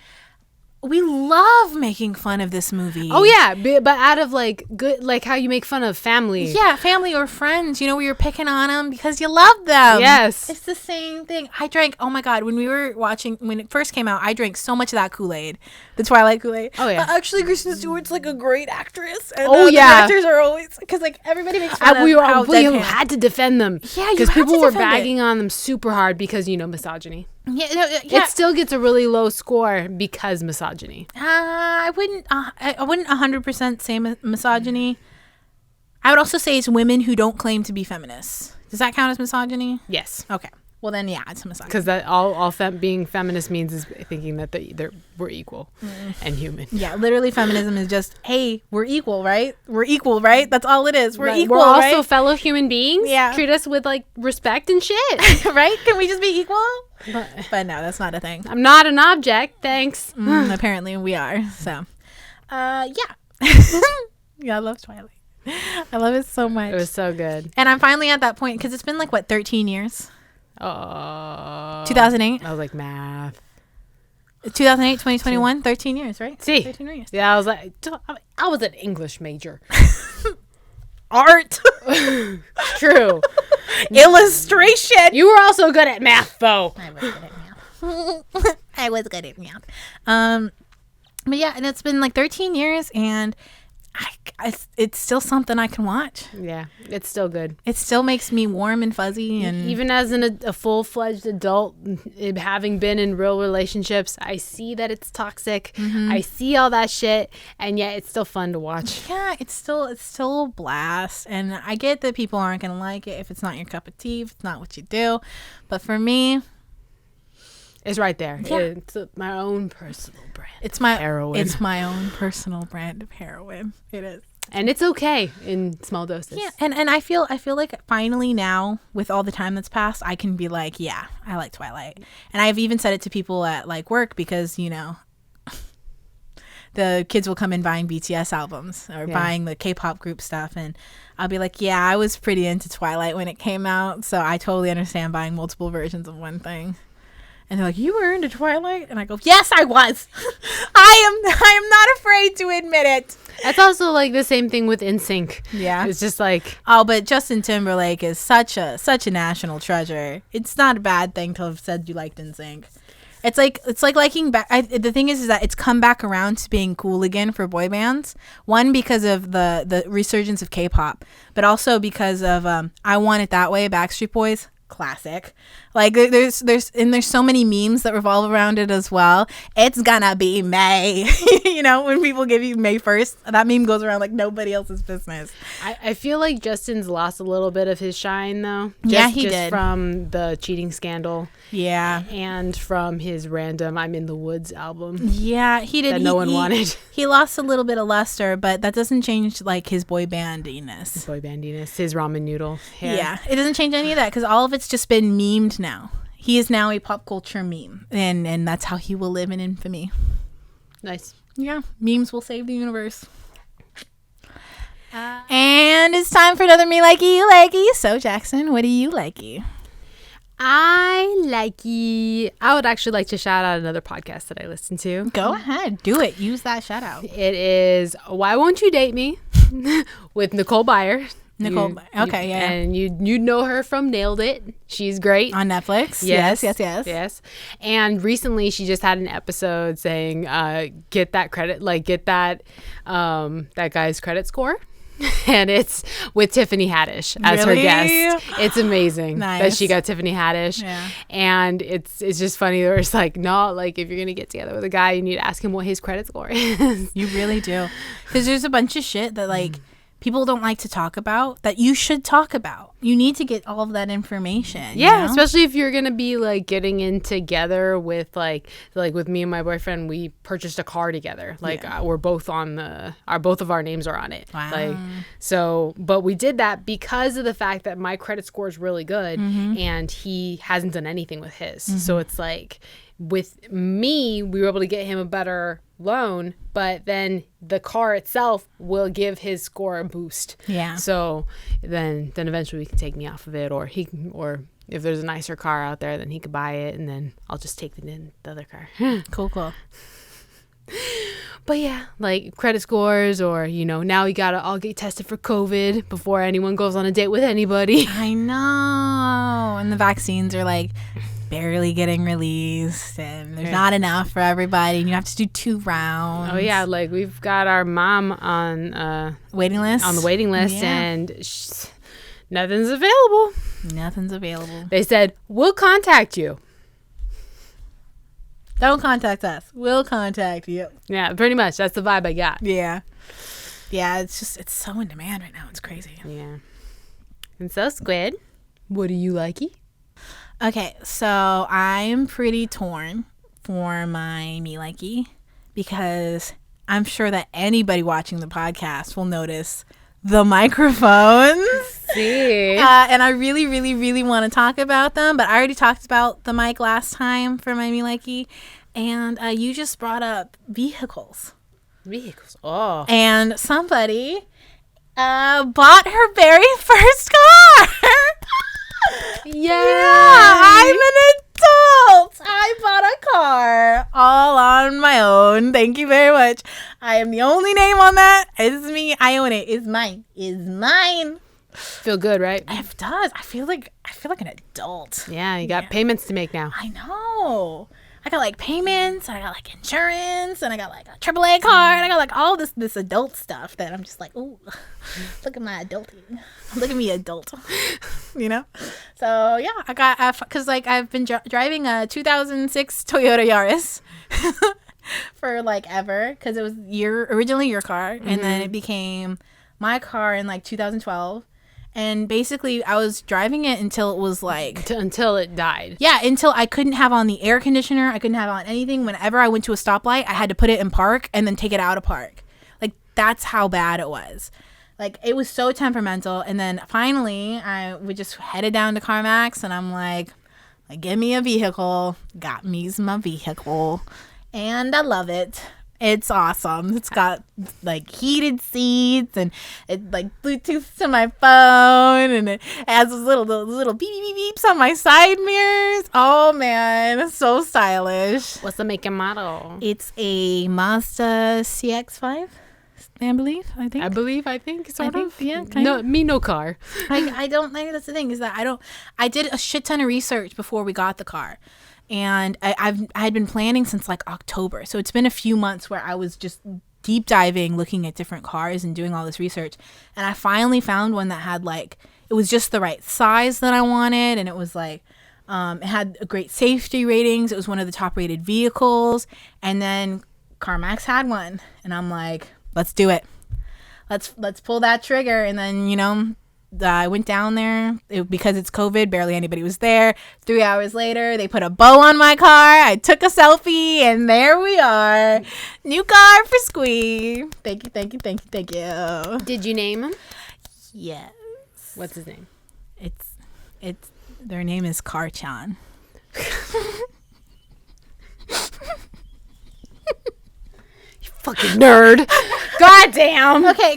we love making fun of this movie. Oh yeah, but out of like good, like how you make fun of family. Yeah, family or friends, you know, where you're picking on them because you love them. Yes. It's the same thing. I drank, oh my God, when we were watching, when it first came out, I drank so much of that Kool-Aid, the Twilight Kool-Aid. Oh yeah. Actually, Kristen Stewart's like a great actress. And Oh, the yeah. actors are always, because like everybody makes fun we of how deadpan. had to defend them. Yeah, you because had people to were defend it. bagging on them super hard because, you know, misogyny. Yeah. It still gets a really low score because misogyny. I wouldn't 100% say misogyny. I would also say it's women who don't claim to be feminists. Does that count as misogyny? Yes. Okay. Well, then, yeah, it's misogyny. Because that being feminist means is thinking that we're equal and human. Yeah, literally feminism is just, hey, we're equal, right? We're equal, right? That's all it is. We're Right. equal, We're also right? fellow human beings. Yeah. Treat us with like respect and shit. Right? Can we just be equal? But no, that's not a thing. I'm not an object. Thanks. Apparently we are. So, yeah. Yeah, I love Twilight. I love it so much. It was so good. And I'm finally at that point, because it's been like, what, 13 years? 2008? I was like, math. 2008, 2021, 13 years, right? See. 13 years. Yeah, I was like, I was an English major. Art. True. Illustration. You were also good at math, though. I was good at math. I was good at math. But yeah, and it's been like 13 years, and it's still something I can watch. Yeah, it's still good. It still makes me warm and fuzzy, and Even as a full-fledged adult, having been in real relationships, I see that it's toxic. I see all that shit, and yet it's still fun to watch. yeah, it's still a blast. And I get that people aren't gonna like it if it's not your cup of tea, if it's not what you do. But for me, It's right there. Yeah. It's my own personal brand. it's my Heroin. It's my own personal brand of heroin. It is. And it's okay in small doses. Yeah, and I feel like finally now, with all the time that's passed, I can be like, yeah, I like Twilight. And I've even said it to people at like work, because, you know, the kids will come in buying BTS albums or buying the K-pop group stuff, and I'll be like, yeah, I was pretty into Twilight when it came out, so I totally understand buying multiple versions of one thing. And they're like, you were into Twilight? And I go, yes, I was. I am not afraid to admit it. That's also like the same thing with NSYNC. Yeah. It's just like, Oh, but Justin Timberlake is such a national treasure. It's not a bad thing to have said you liked NSYNC. It's like liking back. The thing is that it's come back around to being cool again for boy bands. One, because of the resurgence of K-pop, but also because of I Want It That Way, Backstreet Boys. Classic. Like there's so many memes that revolve around it as well. It's gonna be May. You know, when people give you May 1st, that meme goes around like nobody else's business. I feel like Justin's lost a little bit of his shine though. Yeah, he just did. From the cheating scandal Yeah. and from his random I'm in the Woods album Yeah, he did. that no one wanted. He lost a little bit of luster, but that doesn't change like his boy bandiness. Boy bandiness, his ramen noodle hair. Yeah, it doesn't change any of that, because all of it's just been memed now. He is now a pop culture meme, and that's how he will live in infamy. Nice. Yeah, memes will save the universe. And it's time for another Me Likey, You Likey. So, Jaxxon, what do you likey? I would actually like to shout out another podcast that I listen to. Go ahead. Do it. Use that shout out. It is Why Won't You Date Me with Nicole Byer. Okay, yeah. And you know her from Nailed It. She's great. On Netflix. Yes. And recently she just had an episode saying get that credit, like get that guy's credit score. And it's with Tiffany Haddish as her guest. It's amazing that she got Tiffany Haddish. Yeah. And it's just funny. Where it's like, no, like if you're gonna get together with a guy, you need to ask him what his credit score is. You really do, because there's a bunch of shit that like people don't like to talk about that you should talk about. You need to get all of that information. Yeah, you know? Especially if you're gonna be like getting in together with like with me and my boyfriend, we purchased a car together. Like we're both on both of our names are on it. Wow. Like so, but we did that because of the fact that my credit score is really good and he hasn't done anything with his. So it's like with me, we were able to get him a better loan, but then the car itself will give his score a boost. Yeah. So then eventually we can take me off of it, or if there's a nicer car out there, then he could buy it, and then I'll just take the other car. Cool. But yeah, like credit scores, or now we gotta all get tested for COVID before anyone goes on a date with anybody. I know, and the vaccines are like barely getting released, and there's not enough for everybody, and you have to do 2 rounds. Oh yeah, like we've got our mom on the waiting list, and nothing's available. They said, we'll contact you. Don't contact us, we'll contact you. Yeah, pretty much. That's the vibe I got. Yeah, it's so in demand right now. It's crazy. Yeah. And so, Squid, what do you likey? Okay, so I'm pretty torn for my Me Likey, because I'm sure that anybody watching the podcast will notice the microphones. See? And I really, really, really want to talk about them, but I already talked about the mic last time for my Me Likey, and you just brought up vehicles. Oh. And somebody bought her very first car. Yeah, I'm an adult. I bought a car all on my own. Thank you very much. I am the only name on that. It's me. I own it. It's mine. Feel good, right? It does. I feel like an adult. Yeah, you got payments to make now. I know. I got like payments, and I got like insurance, and I got like a AAA card. I got like all this adult stuff that I'm just like, ooh, look at my adulting. Look at me, adult. So yeah, I got because like I've been driving a 2006 Toyota Yaris for like ever, because it was originally your car, and then it became my car in like 2012. And basically, I was driving it until it was like... Until it died. Yeah, until I couldn't have on the air conditioner. I couldn't have on anything. Whenever I went to a stoplight, I had to put it in park and then take it out of park. Like, that's how bad it was. Like, it was so temperamental. And then finally, we just headed down to CarMax, and I'm like, give me a vehicle. Got me's my vehicle. And I love it. It's awesome. It's got like heated seats, and it like Bluetooth to my phone, and it has those little beep beep beeps on my side mirrors. Oh man, it's so stylish. What's the make and model? It's a Mazda CX-5, I think. Sort of. Yeah. No car. I don't think that's the thing, is that I did a shit ton of research before we got the car. And I had been planning since like October. So it's been a few months where I was just deep diving, looking at different cars and doing all this research. And I finally found one that had like, it was just the right size that I wanted. And it was like, it had a great safety ratings. It was one of the top rated vehicles. And then CarMax had one. And I'm like, let's do it. Let's pull that trigger. And then, I went down there because it's COVID. Barely anybody was there. 3 hours later, they put a bow on my car. I took a selfie, and there we are. New car for Squid. Thank you. Did you name him? Yes. What's his name? It's their name is Karchan. You Fucking nerd. God damn. Okay.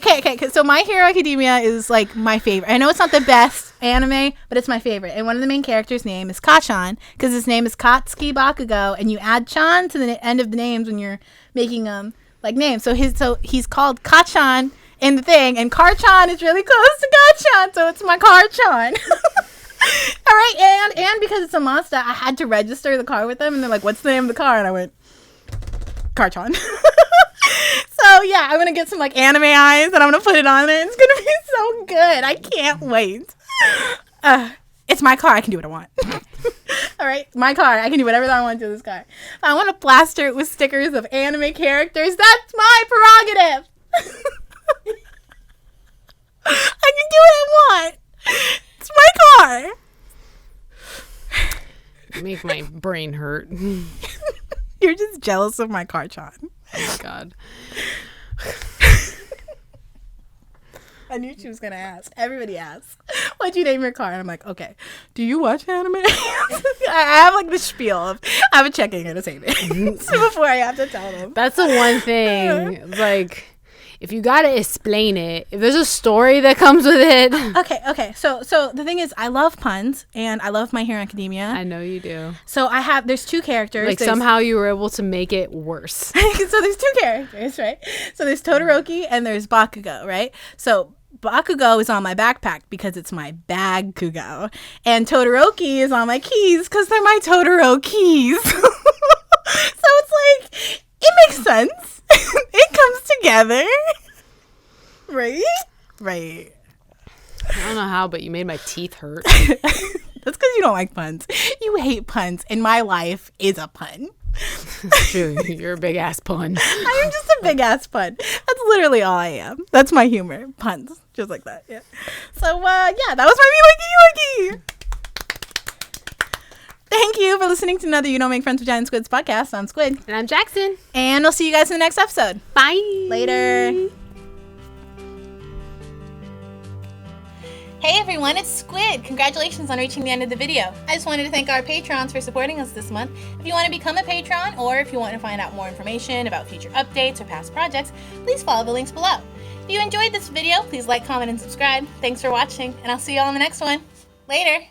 So My Hero Academia is like my favorite. I know it's not the best anime, but it's my favorite. And one of the main characters' name is Kachan, because his name is Katsuki Bakugo, and you add chan to the end of the names when you're making like names. So he's called Kachan in the thing, and Karchan is really close to Kachan, so it's my Karchan. All right, and because it's a monster, I had to register the car with them, and they're like, "What's the name of the car?" And I went, Karchan. So yeah, I'm gonna get some like anime eyes and I'm gonna put it on it. It's gonna be so good. I can't wait. It's my car. I can do what I want. All right, my car. I can do whatever I want to this car. I want to plaster it with stickers of anime characters. That's my prerogative. I can do what I want. It's my car. Make my brain hurt. You're just jealous of my car, John. Oh, God. I knew she was going to ask. Everybody asks, what'd you name your car? And I'm like, okay, do you watch anime? I have like the spiel of, I have a checking and a savings before I have to tell them. That's the one thing. Like, if you gotta explain it, if there's a story that comes with it. Okay. So the thing is, I love puns and I love My Hero Academia. I know you do. So there's two characters. Like somehow you were able to make it worse. So there's two characters, right? So there's Todoroki and there's Bakugo, right? So Bakugo is on my backpack because it's my bag Kugo. And Todoroki is on my keys because they're my Totoro keys. So it's like, it makes sense. It comes together. Right? Right. I don't know how, but you made my teeth hurt. That's because you don't like puns. You hate puns, and my life is a pun. True. You're a big ass pun. I am just a big ass pun. That's literally all I am. That's my humor. Puns. Just like that. Yeah. So, yeah, that was my Me Likey. Thank you for listening to another You Don't Make Friends with Giant Squids podcast. I'm Squid. And I'm Jaxxon. And I'll see you guys in the next episode. Bye. Later. Hey everyone, it's Squid. Congratulations on reaching the end of the video. I just wanted to thank our patrons for supporting us this month. If you want to become a patron, or if you want to find out more information about future updates or past projects, please follow the links below. If you enjoyed this video, please like, comment, and subscribe. Thanks for watching, and I'll see you all in the next one. Later.